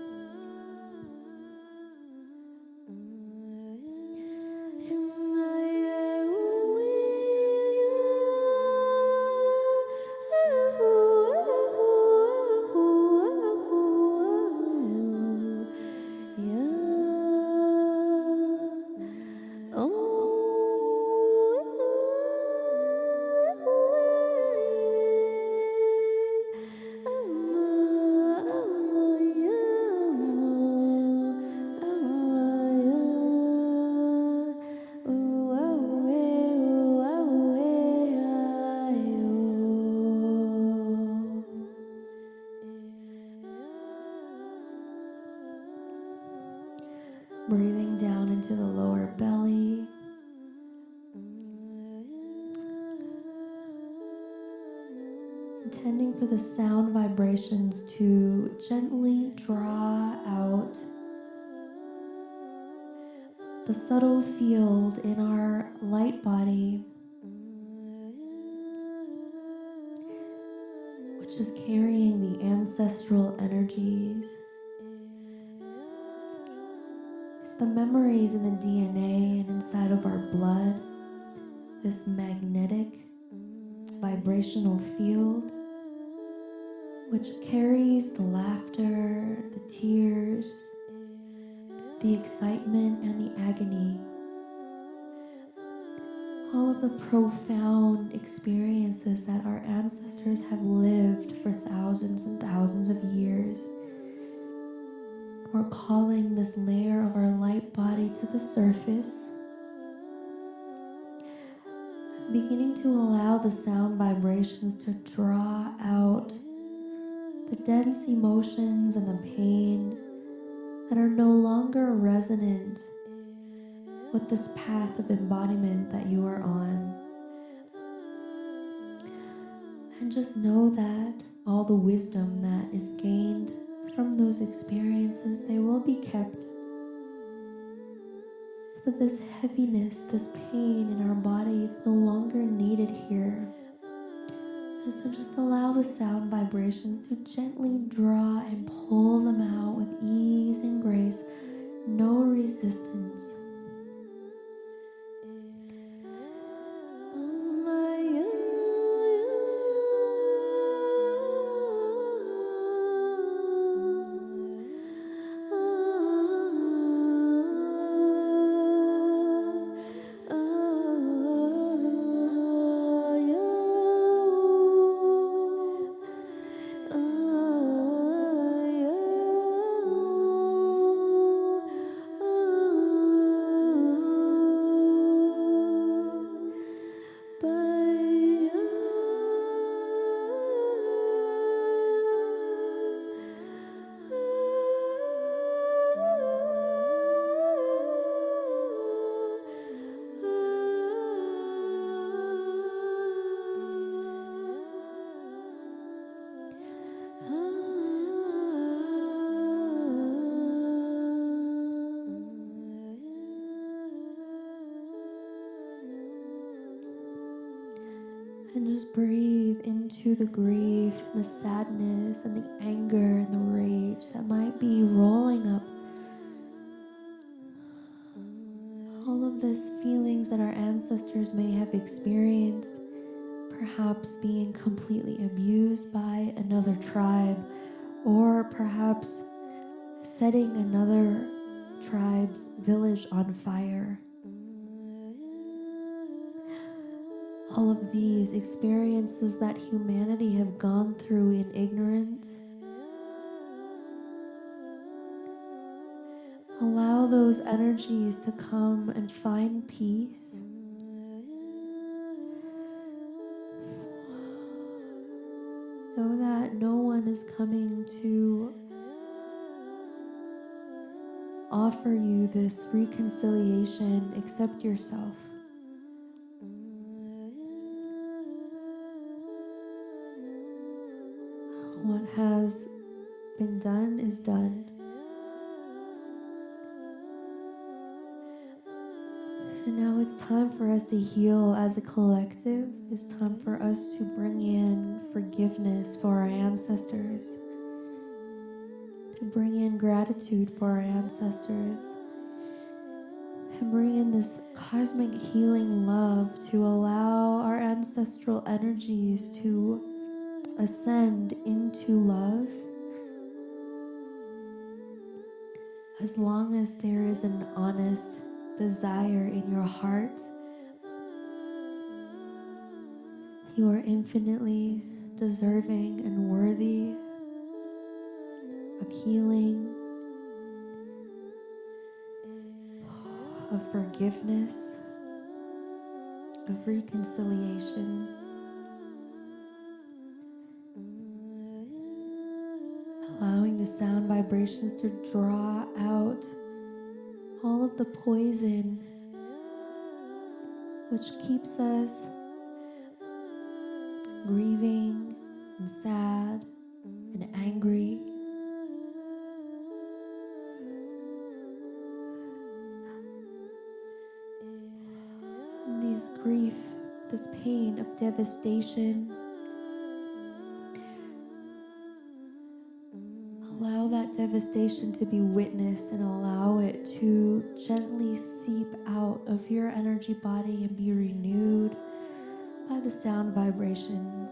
S2: Breathing down into the lower belly. Intending for the sound vibrations to gently draw out the subtle field in our light body, which is carrying the ancestral energies. It's the memories in the DNA and inside of our blood, this magnetic vibrational field, which carries the laughter, the tears, the excitement, and the agony. All of the profound experiences that our ancestors have lived for thousands and thousands of years. We're calling this layer of our light body to the surface, beginning to allow the sound vibrations to draw out the dense emotions and the pain that are no longer resonant with this path of embodiment that you are on. And just know that all the wisdom that is gained from those experiences, they will be kept. But this heaviness, this pain in our body is no longer needed here. And so just allow the sound vibrations to gently draw and pull them out with ease and grace, no resistance. And just breathe into the grief, and the sadness, and the anger, and the rage that might be rolling up. All of these feelings that our ancestors may have experienced, perhaps being completely abused by another tribe, or perhaps setting another tribe's village on fire. all of these experiences that humanity have gone through in ignorance. Allow those energies to come and find peace. Know that no one is coming to offer you this reconciliation except yourself. What has been done is done. And now it's time for us to heal as a collective. It's time for us to bring in forgiveness for our ancestors, to bring in gratitude for our ancestors, and bring in this cosmic healing love to allow our ancestral energies to ascend into love. As long as there is an honest desire in your heart, you are infinitely deserving and worthy of healing, of forgiveness, of reconciliation. Allowing the sound vibrations to draw out all of the poison which keeps us grieving and sad and angry. And these grief, this pain of devastation. Allow that devastation to be witnessed and allow it to gently seep out of your energy body and be renewed by the sound vibrations.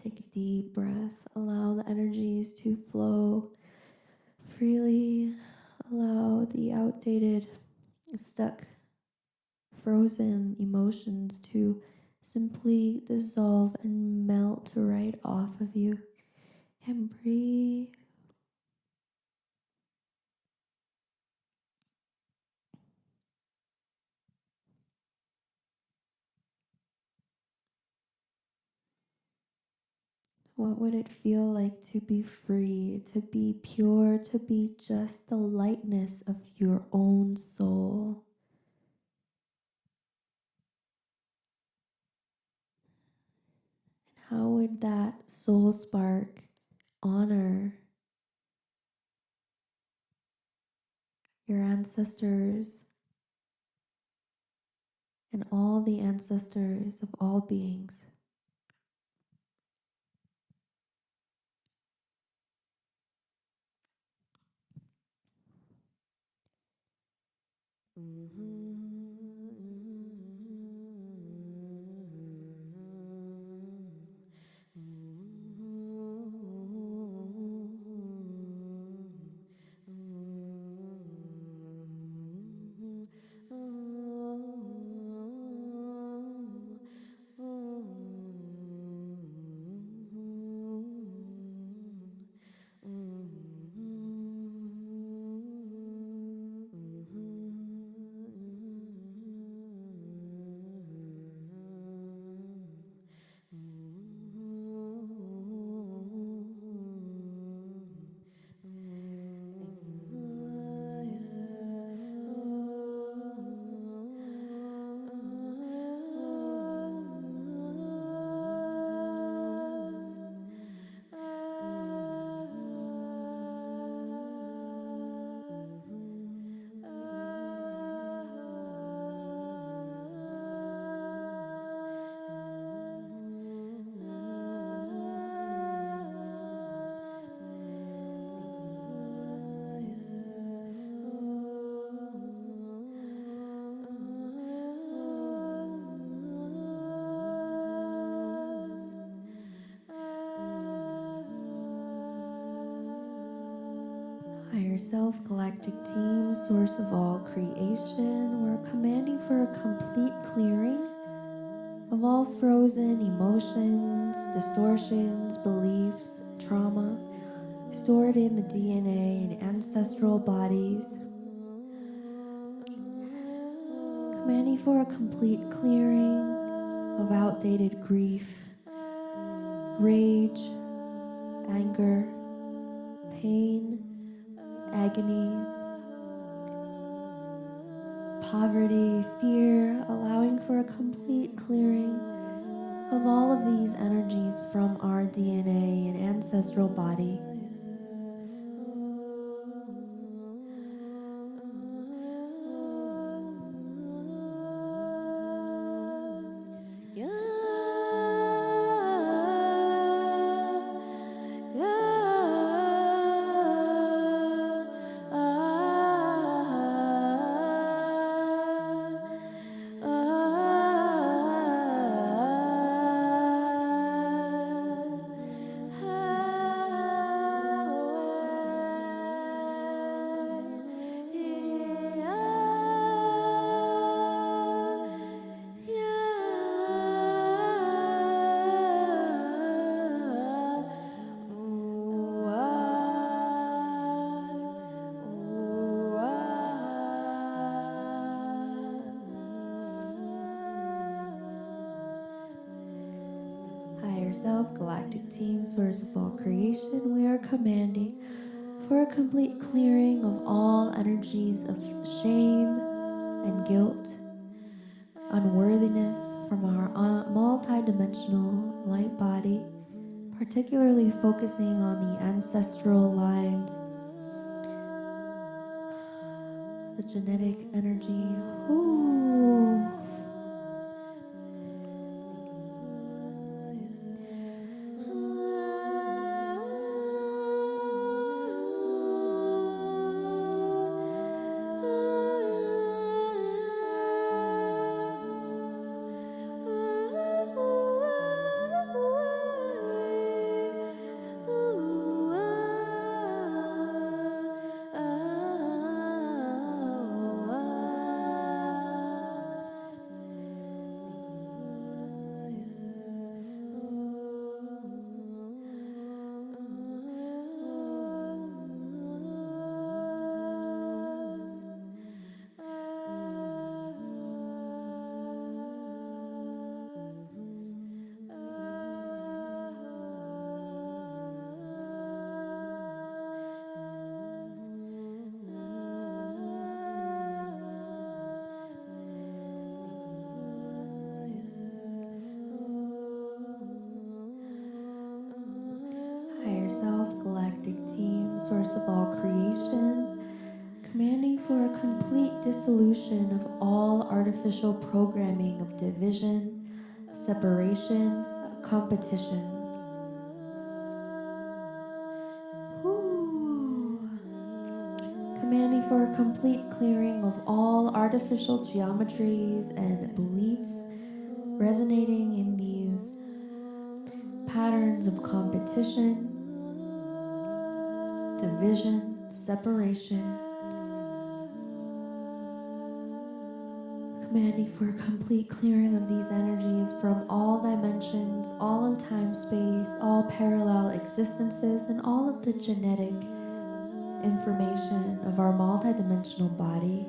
S2: Take a deep breath. Allow the energies to flow freely. Allow the outdated, stuck, frozen emotions to simply dissolve and melt right off of you. And breathe. What would it feel like to be free, to be pure, to be just the lightness of your own soul? And how would that soul spark honor your ancestors, and all the ancestors of all beings. Higher self, galactic team, source of all creation, we're commanding for a complete clearing of all frozen emotions, distortions, beliefs, trauma stored in the DNA and ancestral bodies. Commanding for a complete clearing of outdated grief, rage, anger, pain, agony, poverty, fear, allowing for a complete clearing of all of these energies from our DNA and ancestral body. Higher self, galactic team, source of all creation, we are commanding for a complete clearing of all energies of shame and guilt, unworthiness from our multi-dimensional light body, particularly focusing on the ancestral lines, the genetic energy. Ooh. dissolution of all artificial programming of division, separation, competition. Whew. Commanding for a complete clearing of all artificial geometries and beliefs resonating in these patterns of competition, division, separation. Commanding for a complete clearing of these energies from all dimensions, all of time, space, all parallel existences, and all of the genetic information of our multidimensional body.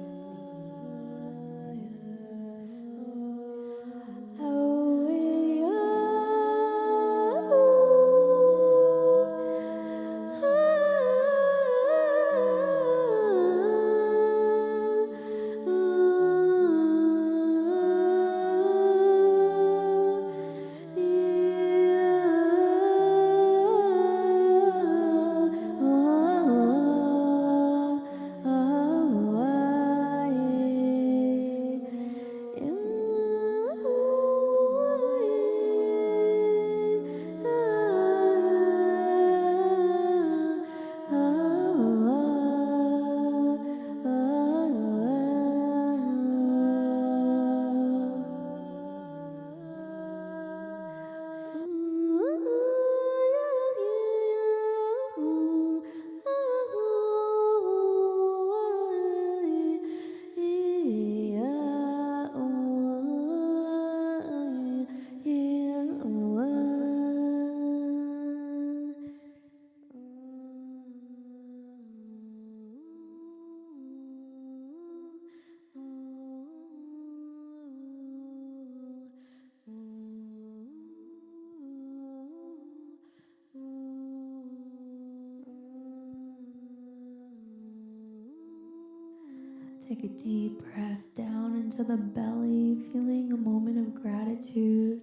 S2: Take a deep breath down into the belly, feeling a moment of gratitude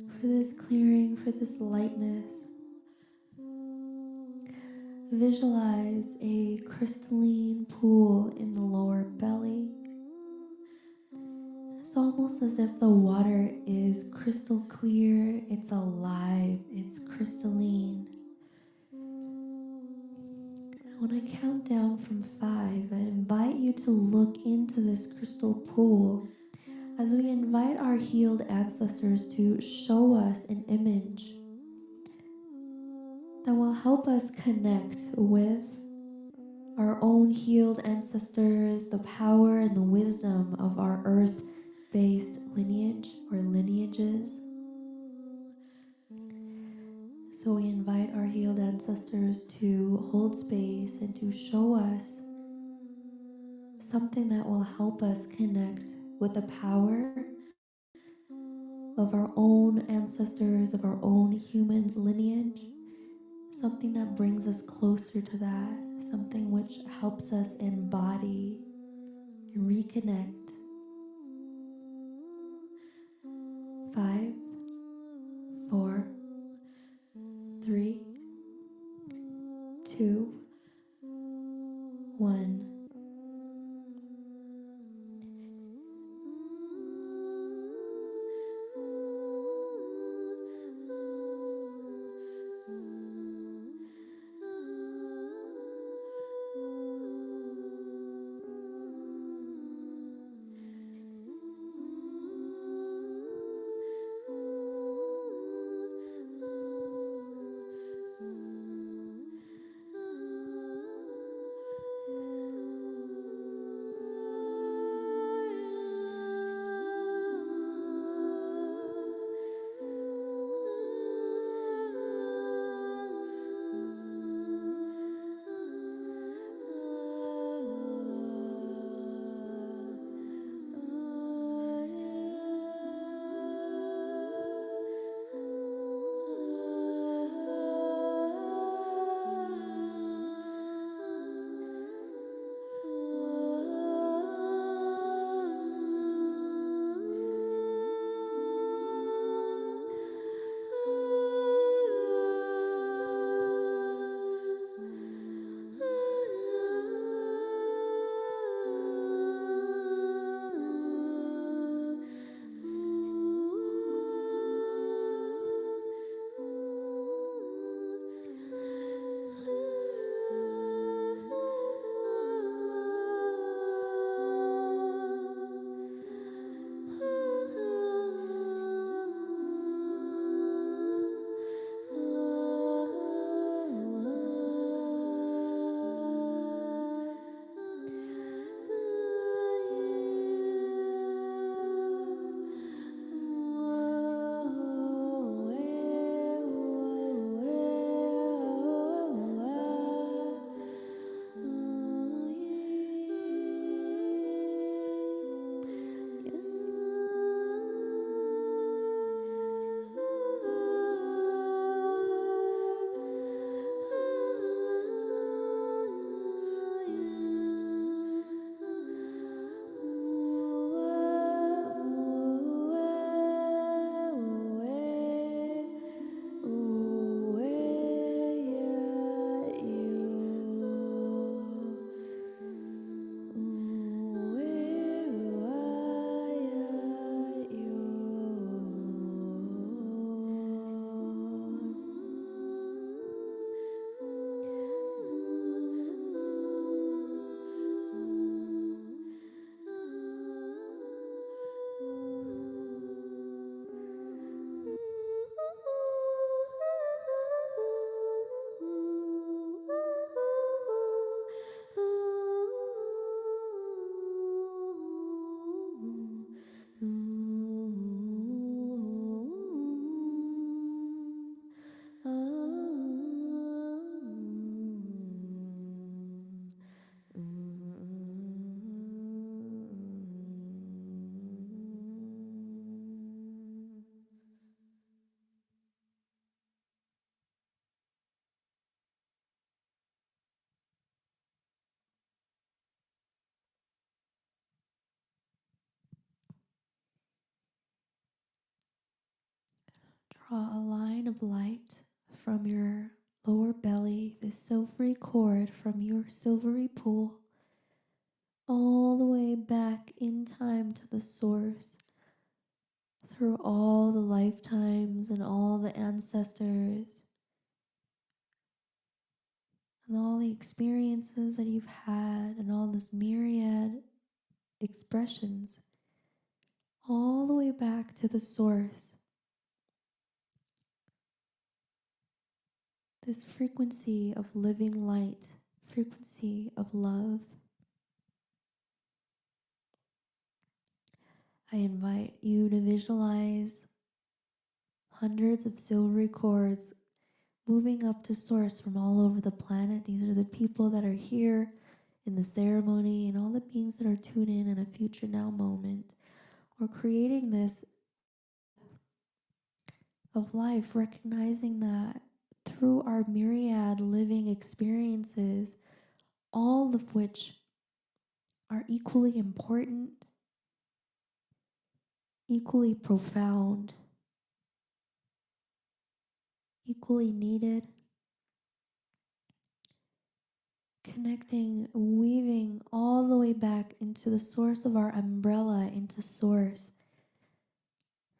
S2: for this clearing, for this lightness. Visualize a crystalline pool in the lower belly. It's almost as if the water is crystal clear, it's alive, it's crystalline. When I count down from 5, I invite you to look into this crystal pool as we invite our healed ancestors to show us an image that will help us connect with our own healed ancestors, the power and the wisdom of our earth-based lineage or lineages. So we invite our healed ancestors to hold space and to show us something that will help us connect with the power of our own ancestors, of our own human lineage, something that brings us closer to that, something which helps us embody and reconnect. 5, 4, 3, 2, 1. Draw a line of light from your lower belly, this silvery cord from your silvery pool, all the way back in time to the source, through all the lifetimes and all the ancestors and all the experiences that you've had and all this myriad expressions, all the way back to the source. This frequency of living light, frequency of love. I invite you to visualize hundreds of silvery cords moving up to source from all over the planet. These are the people that are here in the ceremony and all the beings that are tuned in a future now moment. We're creating this of life, recognizing that through our myriad living experiences, all of which are equally important, equally profound, equally needed, connecting, weaving all the way back into the source of our umbrella, into source,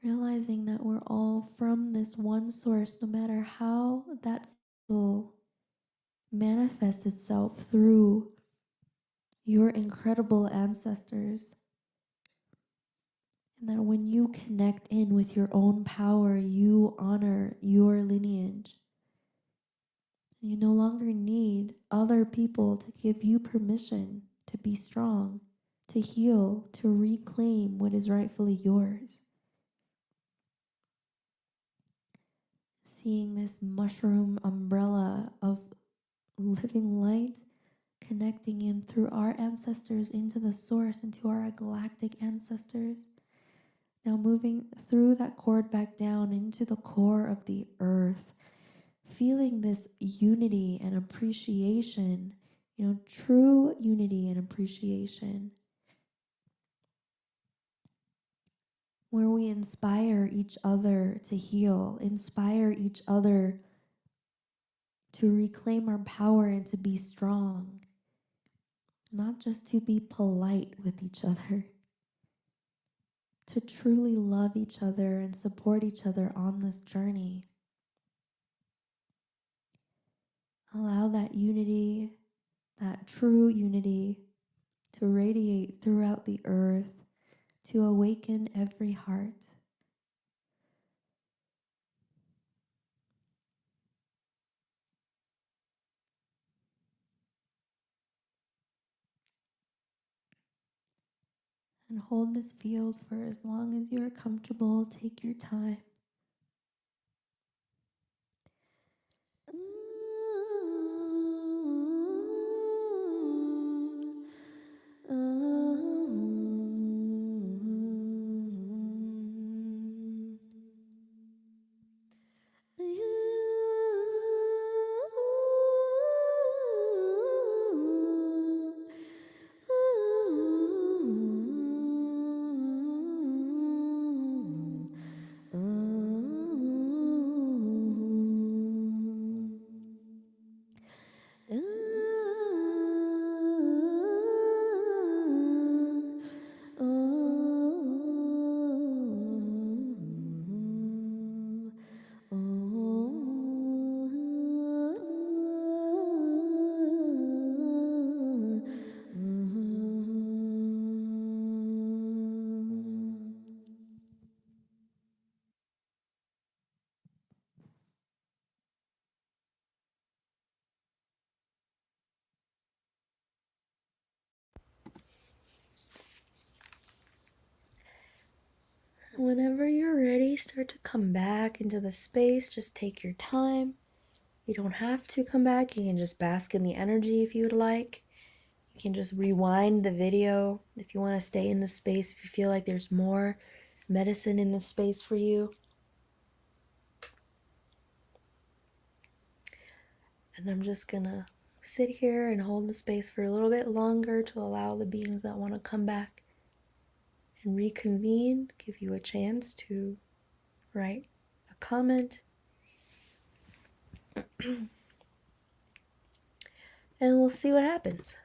S2: realizing that we're all from this one source, no matter how that will manifest itself through your incredible ancestors. And that when you connect in with your own power, you honor your lineage. You no longer need other people to give you permission to be strong, to heal, to reclaim what is rightfully yours. Seeing this mushroom umbrella of living light connecting in through our ancestors into the source, into our galactic ancestors. Now moving through that cord back down into the core of the earth, feeling this unity and appreciation, true unity and appreciation, where we inspire each other to heal, inspire each other to reclaim our power and to be strong, not just to be polite with each other, to truly love each other and support each other on this journey. Allow that unity, that true unity, to radiate throughout the earth, to awaken every heart. And hold this field for as long as you are comfortable. Take your time.
S1: Whenever you're ready, start to come back into the space. Just take your time. You don't have to come back. You can just bask in the energy if you would like. You can just rewind the video if you want to stay in the space, if you feel like there's more medicine in the space for you. And I'm just gonna sit here and hold the space for a little bit longer to allow the beings that want to come back and reconvene, give you a chance to write a comment. And we'll see what happens.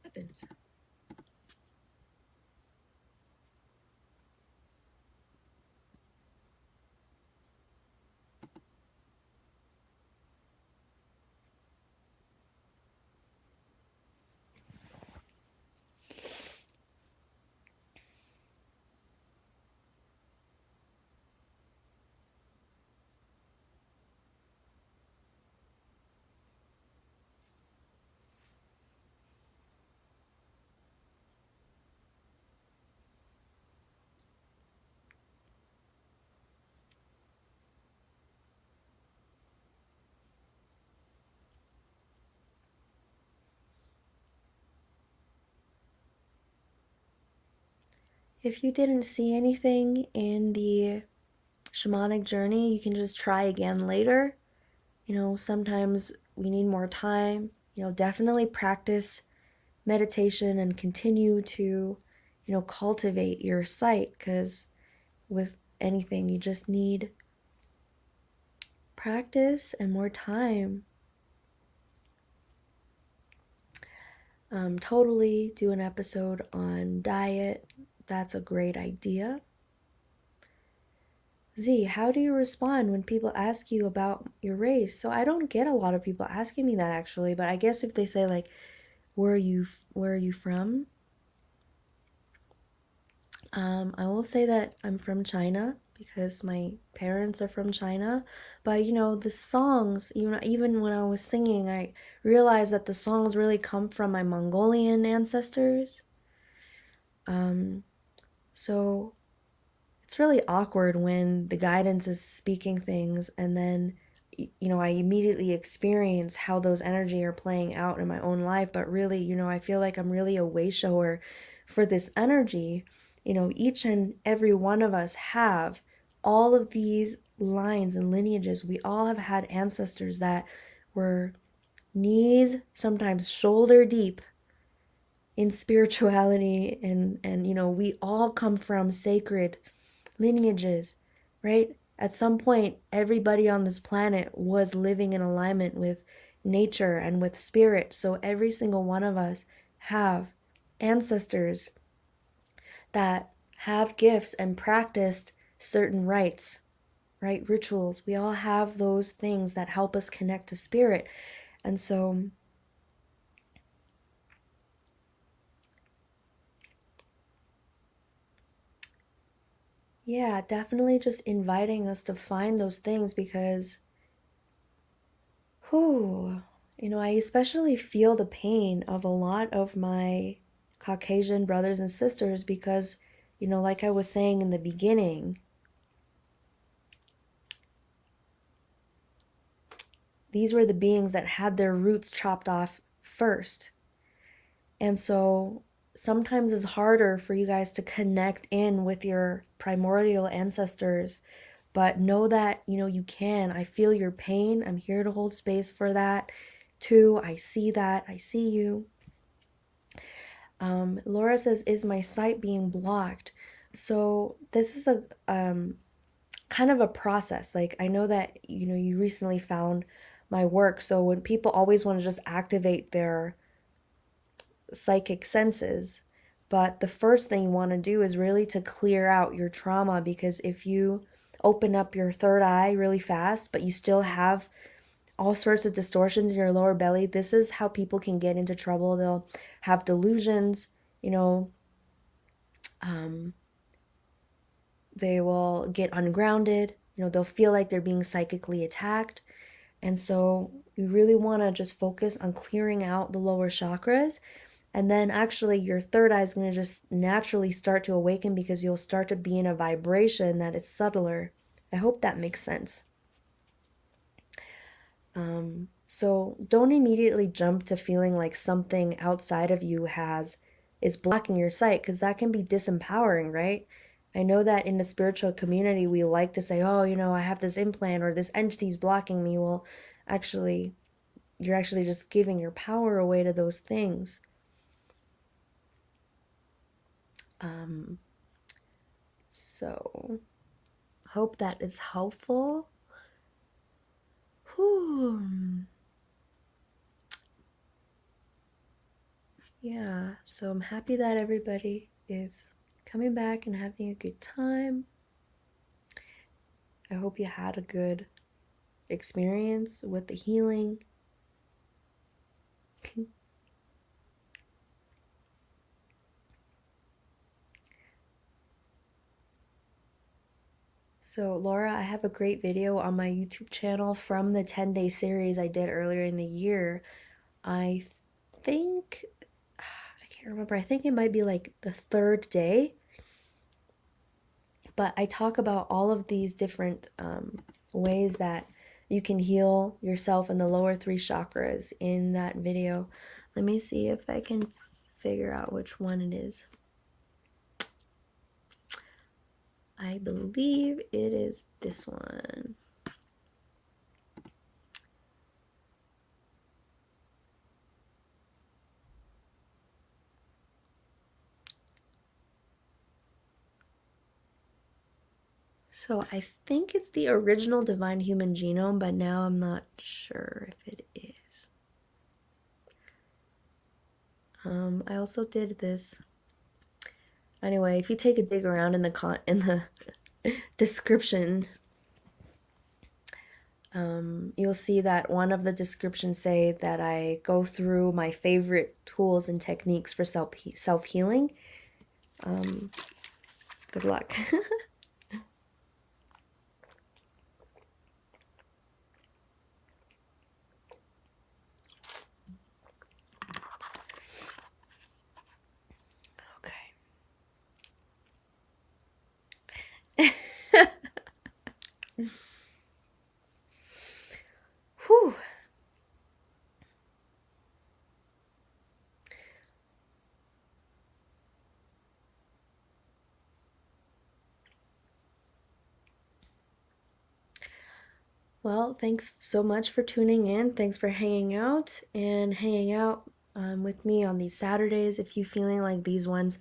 S1: Happens. If you didn't see anything in the shamanic journey, you can just try again later. Sometimes we need more time. Definitely practice meditation and continue to, cultivate your sight, because with anything, you just need practice and more time. Totally do an episode on diet. That's a great idea. Z, how do you respond when people ask you about your race? So I don't get a lot of people asking me that actually, but I guess if they say like, where are you from? I will say that I'm from China because my parents are from China. But the songs, even when I was singing, I realized that the songs really come from my Mongolian ancestors. So it's really awkward when the guidance is speaking things and then I immediately experience how those energy are playing out in my own life, but really, I feel like I'm really a way shower for this energy. Each and every one of us have all of these lines and lineages. We all have had ancestors that were knees, sometimes shoulder deep in spirituality, and we all come from sacred lineages, right? At some point, everybody on this planet was living in alignment with nature and with spirit. So every single one of us have ancestors that have gifts and practiced certain rites, right? Rituals. We all have those things that help us connect to spirit. And so yeah, definitely just inviting us to find those things because whew, I especially feel the pain of a lot of my Caucasian brothers and sisters because, like I was saying in the beginning, these were the beings that had their roots chopped off first. And so sometimes it's harder for you guys to connect in with your primordial ancestors, but know that, you can. I feel your pain. I'm here to hold space for that too. I see that. I see you. Laura says, is my site being blocked? So this is a kind of a process. Like I know that, you recently found my work. So when people always want to just activate their psychic senses, but the first thing you want to do is really to clear out your trauma, because if you open up your third eye really fast, but you still have all sorts of distortions in your lower belly, this is how people can get into trouble. They'll have delusions, um, they will get ungrounded, they'll feel like they're being psychically attacked. And so you really want to just focus on clearing out the lower chakras. And then actually your third eye is going to just naturally start to awaken because you'll start to be in a vibration that is subtler. I hope that makes sense. So don't immediately jump to feeling like something outside of you is blocking your sight, because that can be disempowering, right? I know that in the spiritual community we like to say, oh, I have this implant or this entity's blocking me. Well, actually, you're actually just giving your power away to those things. So hope that is helpful. Whew. Yeah, so I'm happy that everybody is coming back and having a good time. I hope you had a good experience with the healing. So, Laura, I have a great video on my YouTube channel from the 10-day series I did earlier in the year. I think, I can't remember, I think it might be like the third day, but I talk about all of these different ways that you can heal yourself in the lower three chakras in that video. Let me see if I can figure out which one it is. I believe it is this one. So I think it's the original Divine Human Genome, but now I'm not sure if it is. I also did this. Anyway, if you take a dig around in the description, you'll see that one of the descriptions say that I go through my favorite tools and techniques for self-healing. Good luck. Okay. Whew. Well, thanks so much for tuning in. Thanks for hanging out with me on these Saturdays. If you're feeling like these ones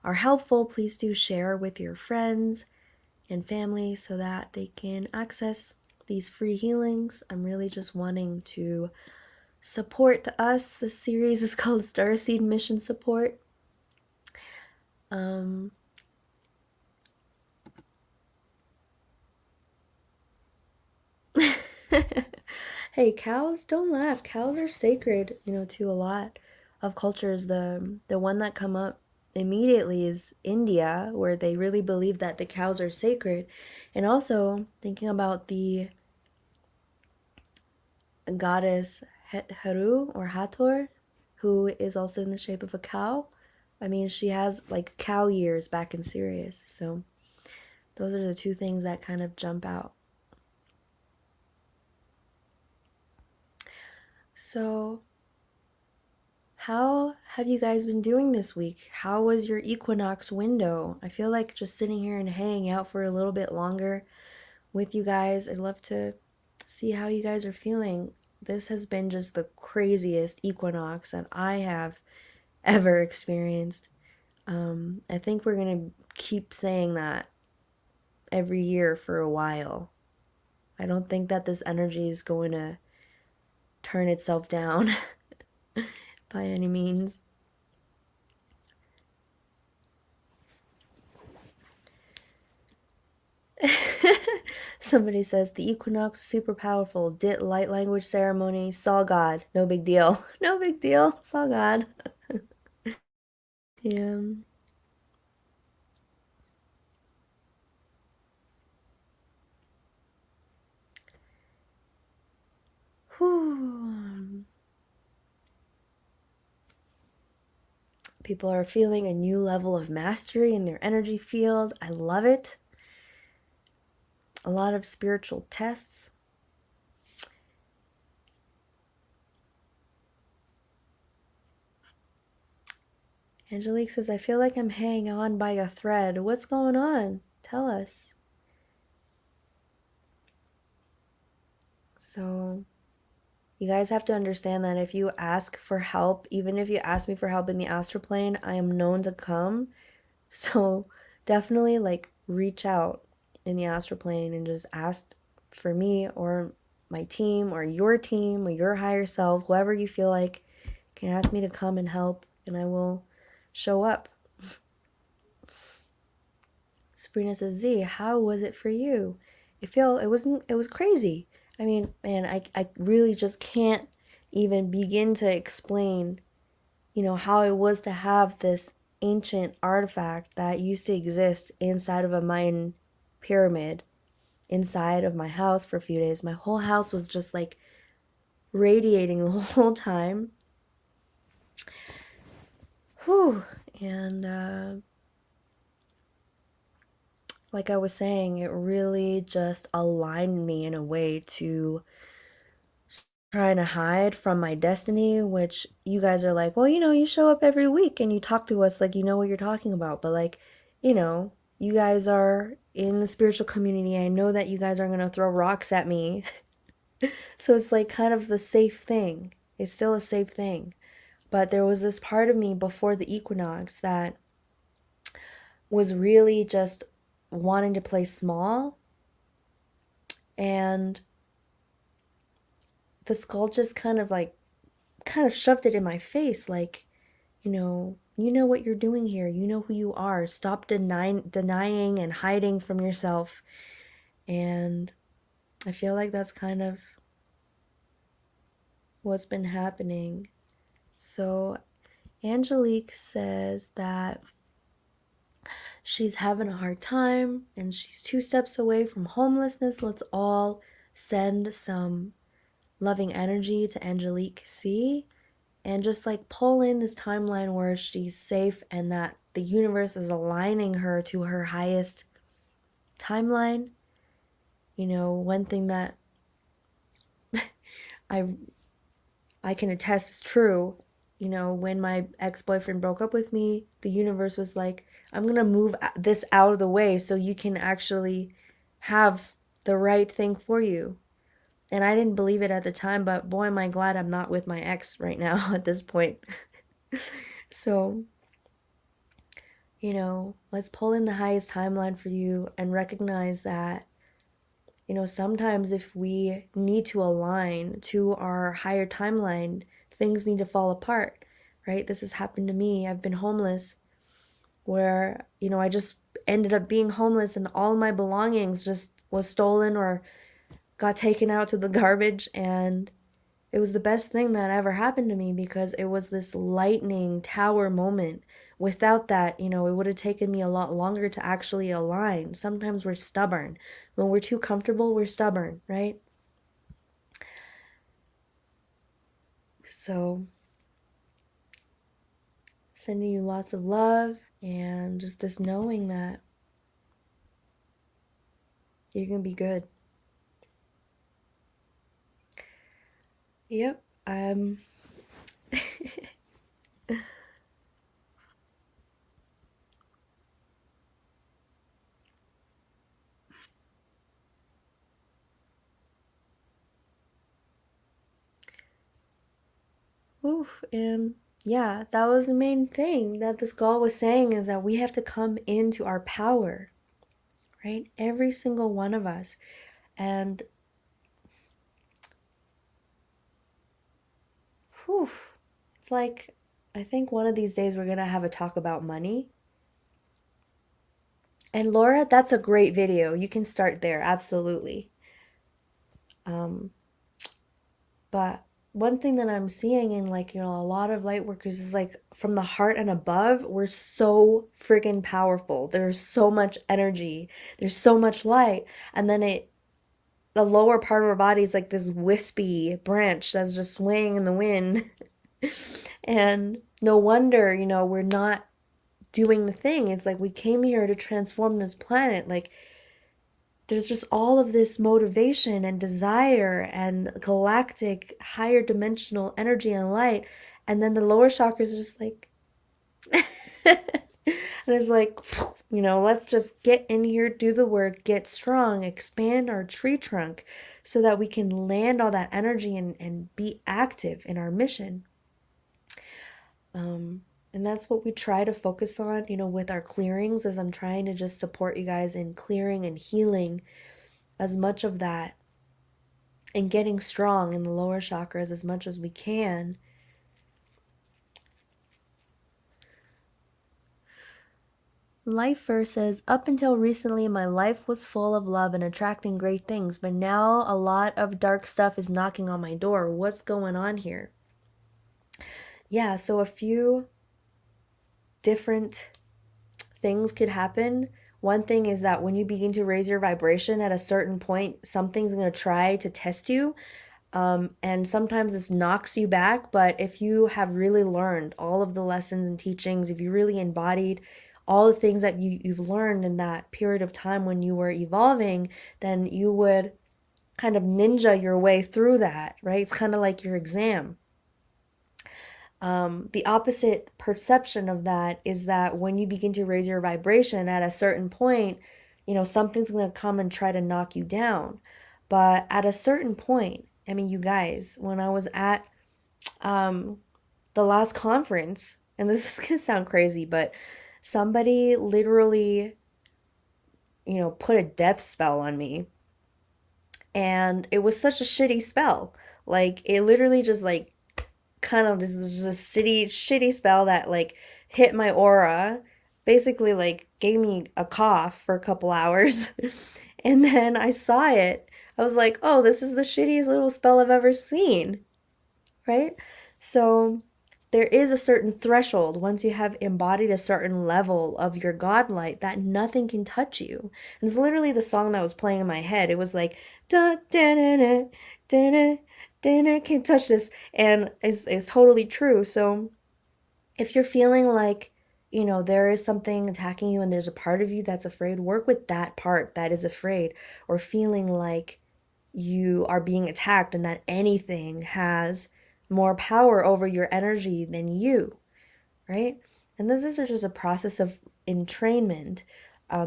S1: are helpful, please do share with your friends and family so that they can access these free healings. I'm really just wanting to support us. This series is called Starseed Mission Support. Hey, cows, don't laugh. Cows are sacred, to a lot of cultures. The one that come up immediately is India, where they really believe that the cows are sacred. And also thinking about the goddess Heru or Hathor, who is also in the shape of a cow. I mean, she has like cow years back in Sirius. So those are the two things that kind of jump out. So, how have you guys been doing this week? How was your equinox window? I feel like just sitting here and hanging out for a little bit longer with you guys. I'd love to see how you guys are feeling. This has been just the craziest equinox that I have ever experienced. I think we're going to keep saying that every year for a while. I don't think that this energy is going to turn itself down by any means. Somebody says the equinox is super powerful. Did light language ceremony. Saw God. No big deal. No big deal. Saw God. Yeah. Whew. People are feeling a new level of mastery in their energy field. I love it. A lot of spiritual tests. Angelique says, I feel like I'm hanging on by a thread. What's going on? Tell us. So, you guys have to understand that if you ask for help, even if you ask me for help in the astral plane, I am known to come So definitely like reach out in the astral plane and just ask for me or my team or your higher self, whoever you feel like can ask me to come and help, and I will show up. Sabrina says, Z, how was it for you? It was crazy. I mean, man, I really just can't even begin to explain, how it was to have this ancient artifact that used to exist inside of a Mayan pyramid, inside of my house for a few days. My whole house was just like radiating the whole time. Whew. And like I was saying, it really just aligned me in a way to trying to hide from my destiny, which you guys are like, well, you show up every week and you talk to us like you know what you're talking about. But like, you guys are in the spiritual community. I know that you guys aren't going to throw rocks at me. So it's like kind of the safe thing. It's still a safe thing. But there was this part of me before the equinox that was really just wanting to play small, and the skull just kind of shoved it in my face like, you know what you're doing here. You know who you are. Stop denying and hiding from yourself. And I feel like that's kind of what's been happening. So Angelique says that she's having a hard time and she's 2 steps away from homelessness. Let's all send some loving energy to Angelique C, and just like pull in this timeline where she's safe and that the universe is aligning her to her highest timeline. One thing that I I can attest is true. When my ex-boyfriend broke up with me, the universe was like, I'm going to move this out of the way so you can actually have the right thing for you. And I didn't believe it at the time, but boy, am I glad I'm not with my ex right now at this point. So, let's pull in the highest timeline for you and recognize that, sometimes if we need to align to our higher timeline, things need to fall apart, right? This has happened to me. I've been homeless where, I just ended up being homeless and all my belongings just was stolen or got taken out to the garbage, and it was the best thing that ever happened to me because it was this lightning tower moment. Without that, it would have taken me a lot longer to actually align. Sometimes we're stubborn. When we're too comfortable, we're stubborn, right? So, sending you lots of love and just this knowing that you're going to be good. Yep. Oof, and yeah, that was the main thing that this girl was saying, is that we have to come into our power, right? Every single one of us. And whew, it's like, I think one of these days we're gonna have a talk about money. And Laura, that's a great video. You can start there, absolutely. Um, but one thing that I'm seeing in like, a lot of light workers is like from the heart and above, we're so friggin' powerful. There's so much energy. There's so much light. And then the lower part of our body is like this wispy branch that's just swaying in the wind. And no wonder, we're not doing the thing. It's like we came here to transform this planet. Like there's just all of this motivation and desire and galactic higher dimensional energy and light, and then the lower chakras are just like and it's like, let's just get in here, do the work, get strong, expand our tree trunk so that we can land all that energy and be active in our mission. And that's what we try to focus on, with our clearings, as I'm trying to just support you guys in clearing and healing as much of that and getting strong in the lower chakras as much as we can. Life verse says, up until recently, my life was full of love and attracting great things, but now a lot of dark stuff is knocking on my door. What's going on here? Yeah, so a few different things could happen. One thing is that when you begin to raise your vibration at a certain point, something's going to try to test you. And sometimes this knocks you back. But if you have really learned all of the lessons and teachings, if you really embodied all the things that you've learned in that period of time when you were evolving, then you would kind of ninja your way through that, right? It's kind of like your exam. The opposite perception of that is that when you begin to raise your vibration at a certain point, something's going to come and try to knock you down. But at a certain point, I mean, you guys, when I was at the last conference, and this is going to sound crazy, but somebody literally, put a death spell on me. And it was such a shitty spell. Like, it literally just, like, kind of this is just a shitty spell that like hit my aura, basically like gave me a cough for a couple hours. And then I saw it. I was like, oh, this is the shittiest little spell I've ever seen, right? So there is a certain threshold once you have embodied a certain level of your godlight that nothing can touch you. And it's literally the song that was playing in my head. It was like da da da da da da da, can't touch this, and it's totally true. So if you're feeling like there is something attacking you and there's a part of you that's afraid, work with that part that is afraid or feeling like you are being attacked and that anything has more power over your energy than you, right? And this is just a process of entrainment,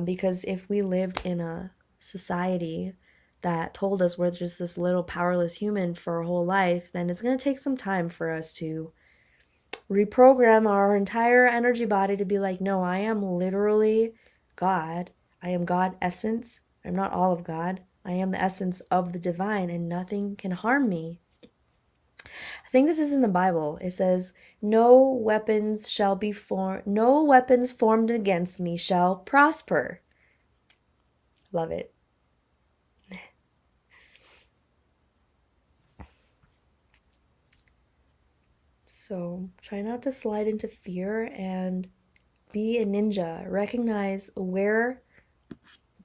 S1: because if we lived in a society that told us we're just this little powerless human for our whole life, then it's going to take some time for us to reprogram our entire energy body to be like, no, I am literally God. I am God essence. I'm not all of God. I am the essence of the divine, and nothing can harm me. I think this is in the Bible. It says, no weapons formed against me shall prosper. Love it. So try not to slide into fear and be a ninja. Recognize where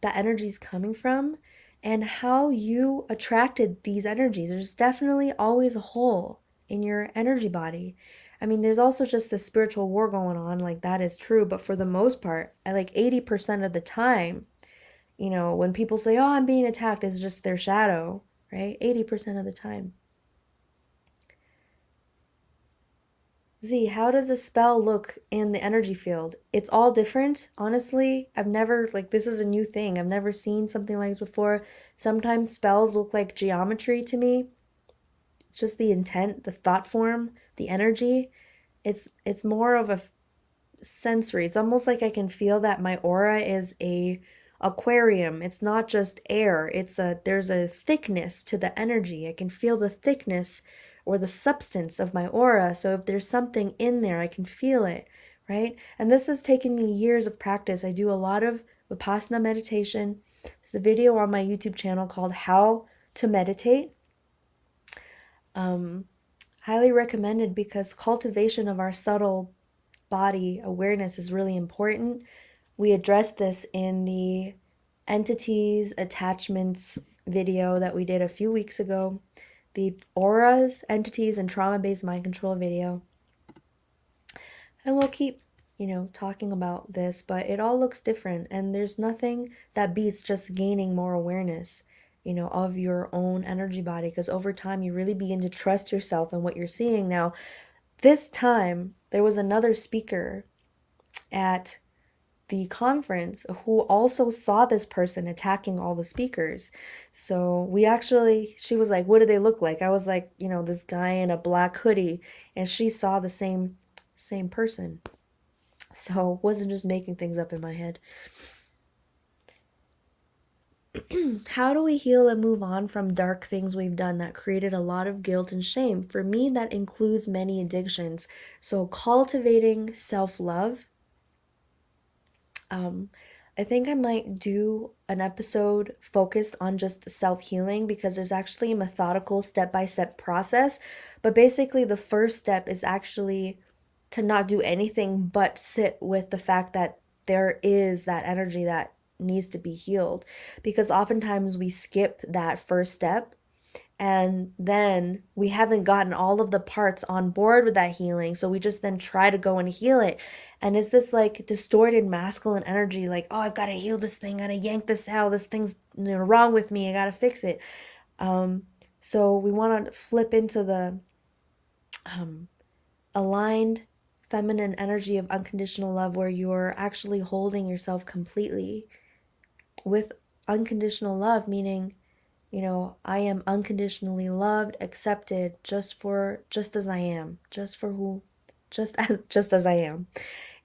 S1: the energy is coming from and how you attracted these energies. There's definitely always a hole in your energy body. I mean, there's also just the spiritual war going on, like that is true, but for the most part, I like 80% of the time, when people say, "Oh, I'm being attacked," it's just their shadow, right? 80% of the time. Z, how does a spell look in the energy field? It's all different. Honestly, I've never, like, this is a new thing. I've never seen something like this before. Sometimes spells look like geometry to me. It's just the intent, the thought form, the energy. It's more of a sensory. It's almost like I can feel that my aura is a aquarium. It's not just air. There's a thickness to the energy. I can feel the thickness or the substance of my aura. So if there's something in there, I can feel it, right? And this has taken me years of practice. I do a lot of Vipassana meditation. There's a video on my YouTube channel called How to Meditate. Highly recommended because cultivation of our subtle body awareness is really important. We addressed this in the entities, attachments video that we did a few weeks ago, the auras, entities, and trauma-based mind control video. And we'll keep, talking about this, but it all looks different. And there's nothing that beats just gaining more awareness, of your own energy body. Because over time, you really begin to trust yourself and what you're seeing. Now, this time, there was another speaker at the conference who also saw this person attacking all the speakers. So she was like, what do they look like? I was like, this guy in a black hoodie. And she saw the same same person. So wasn't just making things up in my head. How do we heal and move on from dark things we've done that created a lot of guilt and shame? For me, that includes many addictions. So cultivating self-love. Um, I think I might do an episode focused on just self-healing because there's actually a methodical step-by-step process. But basically, the first step is actually to not do anything but sit with the fact that there is that energy that needs to be healed. Because oftentimes we skip that first step and then we haven't gotten all of the parts on board with that healing, so we just then try to go and heal it, and it's this like distorted masculine energy, like, oh, I've got to heal this thing, I gotta yank this out, this thing's, wrong with me, I gotta fix it. So we want to flip into the aligned feminine energy of unconditional love, where you're actually holding yourself completely with unconditional love, meaning, I am unconditionally loved, accepted, just as I am, just as I am.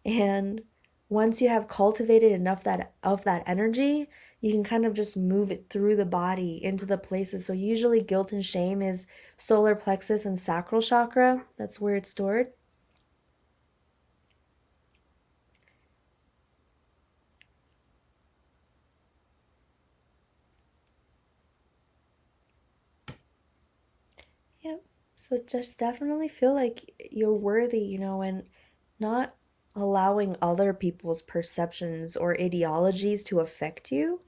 S1: And once you have cultivated enough that of that energy, you can kind of just move it through the body into the places. So usually guilt and shame is solar plexus and sacral chakra. That's where it's stored. Yep. So just definitely feel like you're worthy, and not allowing other people's perceptions or ideologies to affect you,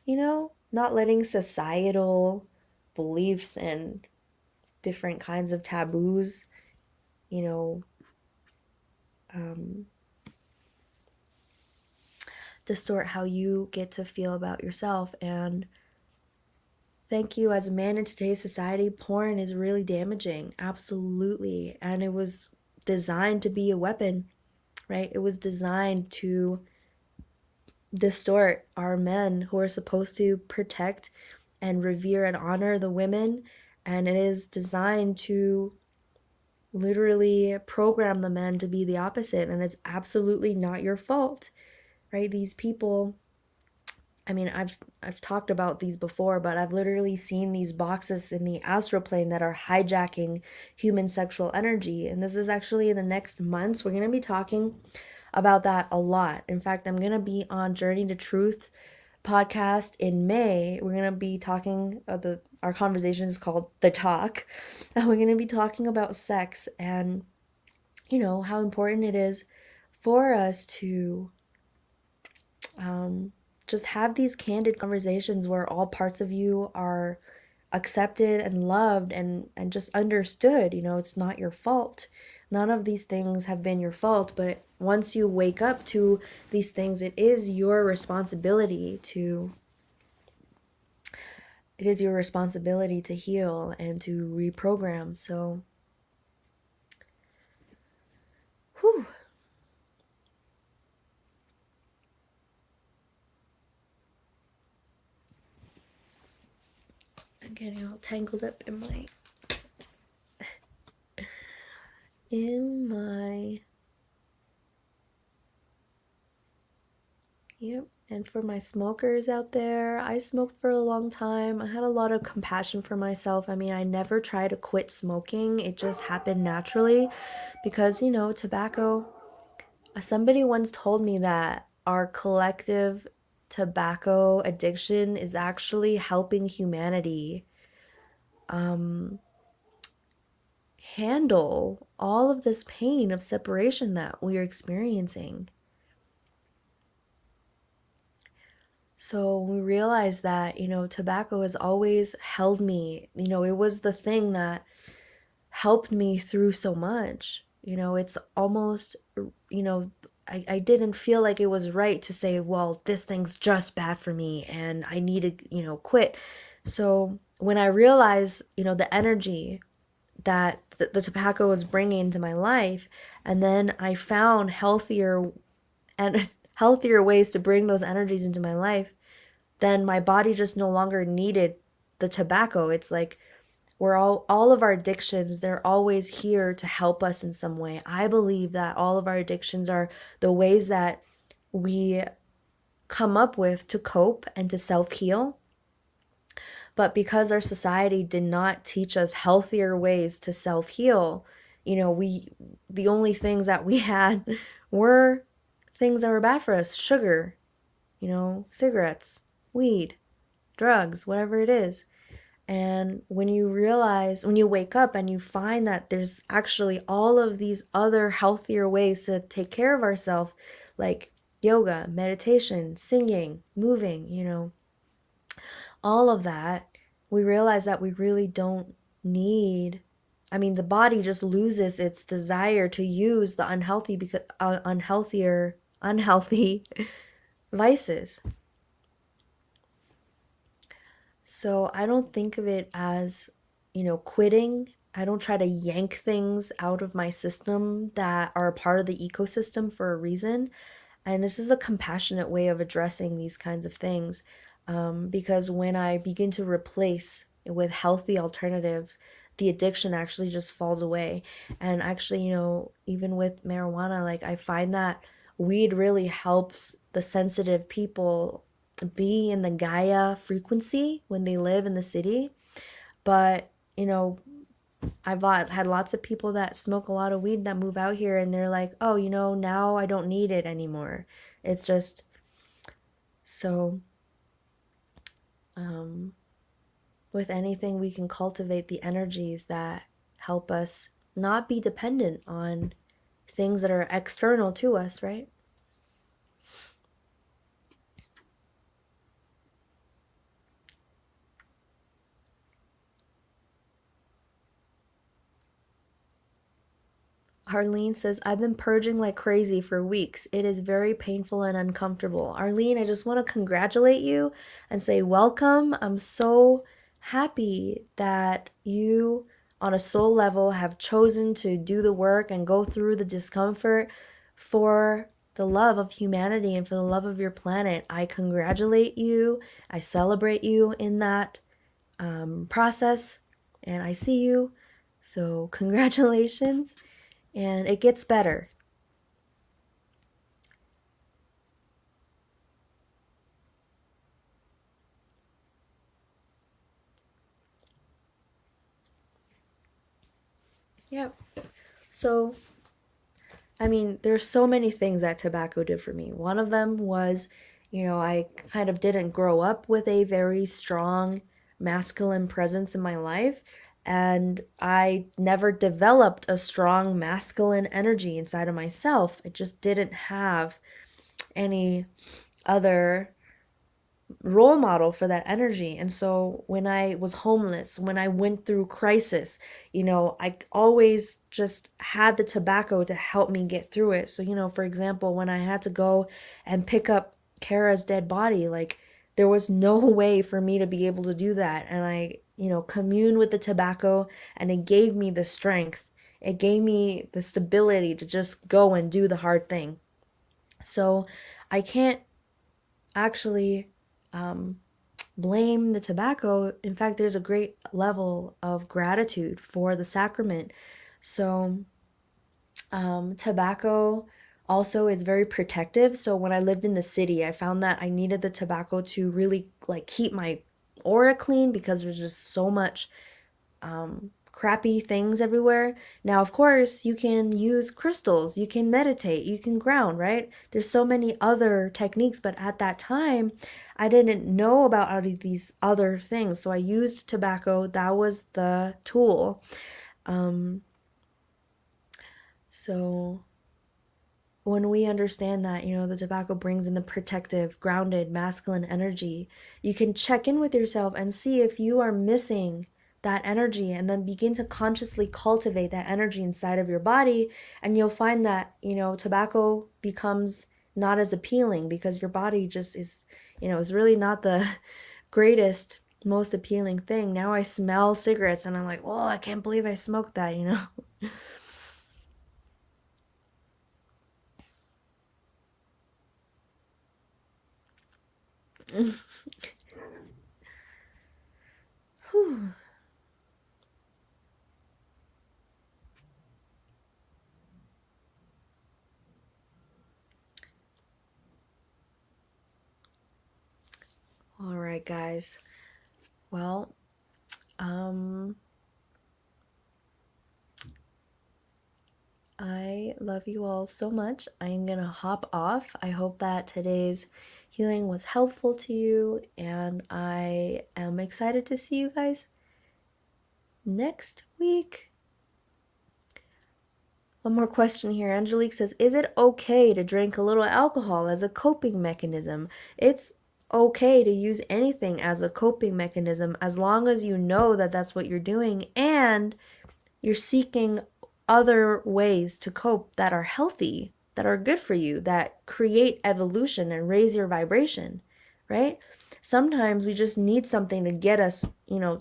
S1: not letting societal beliefs and different kinds of taboos, you know, um, distort how you get to feel about yourself. And thank you, as a man in today's society, porn is really damaging. Absolutely. And it was designed to be a weapon, right? It was designed to distort our men who are supposed to protect and revere and honor the women. And it is designed to literally program the men to be the opposite. And it's absolutely not your fault, right? These people, I mean, I've talked about these before, but I've literally seen these boxes in the astral plane that are hijacking human sexual energy. And this is actually in the next months. We're going to be talking about that a lot. In fact, I'm going to be on Journey to Truth podcast in May. We're going to be talking our conversation is called The Talk. And we're going to be talking about sex and how important it is for us to just have these candid conversations where all parts of you are accepted and loved and just understood. It's not your fault. None of these things have been your fault, but once you wake up to these things, it is your responsibility to heal and to reprogram. So, whew. I'm getting all tangled up in my yep. And for my smokers out there, I smoked for a long time. I had a lot of compassion for myself. I mean, I never tried to quit smoking. It just happened naturally because, tobacco. Somebody once told me that our collective tobacco addiction is actually helping humanity handle all of this pain of separation that we're experiencing. So we realized that, tobacco has always held me. It was the thing that helped me through so much. It's almost, I didn't feel like it was right to say, well, this thing's just bad for me and I need to, quit. So when I realized, the energy that the tobacco was bringing into my life, and then I found healthier and healthier ways to bring those energies into my life, then my body just no longer needed the tobacco. It's like we're all of our addictions, they're always here to help us in some way. I believe that all of our addictions are the ways that we come up with to cope and to self-heal. But because our society did not teach us healthier ways to self-heal, the only things that we had were things that were bad for us: sugar, cigarettes, weed, drugs, whatever it is. And when you wake up and you find that there's actually all of these other healthier ways to take care of ourselves, like yoga, meditation, singing, moving, all of that, we realize that we really don't need. I mean, the body just loses its desire to use the unhealthy vices. So I don't think of it as, quitting. I don't try to yank things out of my system that are a part of the ecosystem for a reason. And this is a compassionate way of addressing these kinds of things. Because when I begin to replace with healthy alternatives, the addiction actually just falls away. And actually, even with marijuana, like I find that weed really helps the sensitive people be in the Gaia frequency when they live in the city. But, I've had lots of people that smoke a lot of weed that move out here and they're like, oh, now I don't need it anymore. It's just so, um, with anything, we can cultivate the energies that help us not be dependent on things that are external to us, right? Arlene says, I've been purging like crazy for weeks. It is very painful and uncomfortable. Arlene, I just want to congratulate you and say welcome. I'm so happy that you, on a soul level, have chosen to do the work and go through the discomfort for the love of humanity and for the love of your planet. I congratulate you. I celebrate you in that process, and I see you. So, congratulations. And it gets better. Yep. So, I mean, there's so many things that tobacco did for me. One of them was, I kind of didn't grow up with a very strong masculine presence in my life. And I never developed a strong masculine energy inside of myself. I just didn't have any other role model for that energy. And so when I was homeless, when I went through crisis, I always just had the tobacco to help me get through it. So, for example, when I had to go and pick up Kara's dead body, like there was no way for me to be able to do that. And I, communed with the tobacco, and it gave me the strength. It gave me the stability to just go and do the hard thing. So I can't actually blame the tobacco. In fact, there's a great level of gratitude for the sacrament. So, tobacco also is very protective. So, when I lived in the city, I found that I needed the tobacco to really like keep my aura clean because there's just so much crappy things everywhere. Now, of course, you can use crystals, you can meditate, you can ground, right? There's so many other techniques, but at that time, I didn't know about all of these other things. So I used tobacco, that was the tool. Um, so when we understand that, the tobacco brings in the protective, grounded, masculine energy, you can check in with yourself and see if you are missing that energy, and then begin to consciously cultivate that energy inside of your body. And you'll find that, tobacco becomes not as appealing because your body just is really not the greatest, most appealing thing. Now I smell cigarettes and I'm like, oh, I can't believe I smoked that. Whew. right, guys. Well, I love you all so much. I'm gonna hop off. I hope that today's healing was helpful to you, and I am excited to see you guys next week. One more question here. Angelique says, is it okay to drink a little alcohol as a coping mechanism? It's okay to use anything as a coping mechanism as long as you know that that's what you're doing and you're seeking other ways to cope that are healthy, that are good for you, that create evolution and raise your vibration, right? Sometimes we just need something to get us,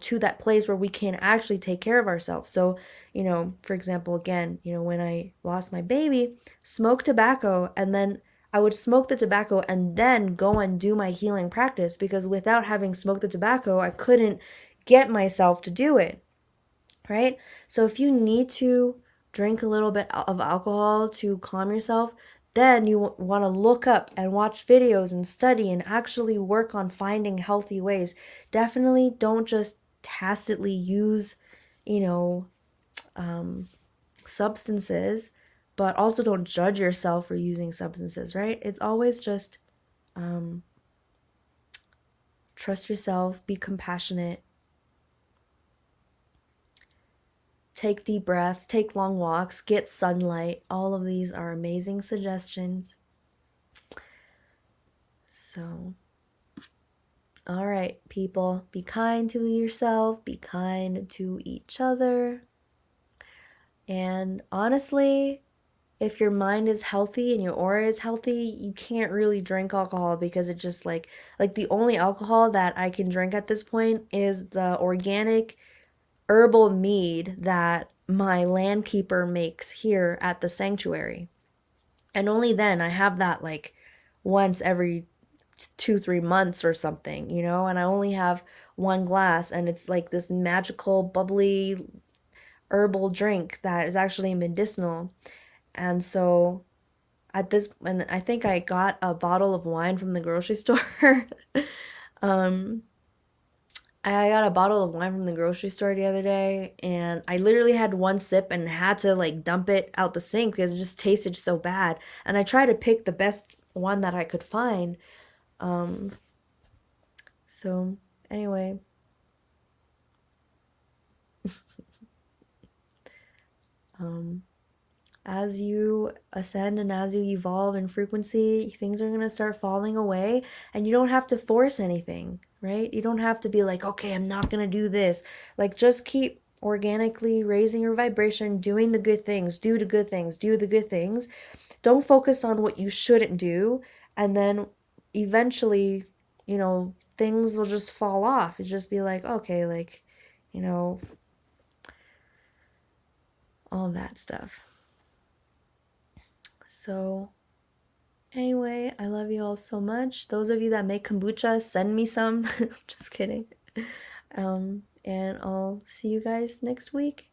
S1: to that place where we can actually take care of ourselves. So, for example, again, when I lost my baby, smoke tobacco, and then I would smoke the tobacco and then go and do my healing practice, because without having smoked the tobacco, I couldn't get myself to do it, right? So if you need to drink a little bit of alcohol to calm yourself, then you want to look up and watch videos and study and actually work on finding healthy ways. Definitely don't just tacitly use, you know, substances, but also don't judge yourself for using substances, right? It's always just trust yourself, be compassionate, take deep breaths, take long walks, get sunlight. All of these are amazing suggestions. So, all right, people, be kind to yourself, be kind to each other. And honestly, if your mind is healthy and your aura is healthy, you can't really drink alcohol, because it just like the only alcohol that I can drink at this point is the organic herbal mead that my landkeeper makes here at the sanctuary. And only then I have that like once every 2-3 months or something, and I only have one glass, and it's like this magical, bubbly herbal drink that is actually medicinal. And so and I think I got a bottle of wine from the grocery store. um, I got a bottle of wine from the grocery store the other day, and I literally had one sip and had to like dump it out the sink because it just tasted so bad. And I tried to pick the best one that I could find. Um, so anyway, um, as you ascend and as you evolve in frequency, things are going to start falling away, and you don't have to force anything, right? You don't have to be like, okay, I'm not going to do this. Like, just keep organically raising your vibration, doing the good things, do the good things, do the good things. Don't focus on what you shouldn't do. And then eventually, things will just fall off. It's just be like, okay, like, you know, all that stuff. So, anyway, I love you all so much. Those of you that make kombucha, send me some. Just kidding. And I'll see you guys next week.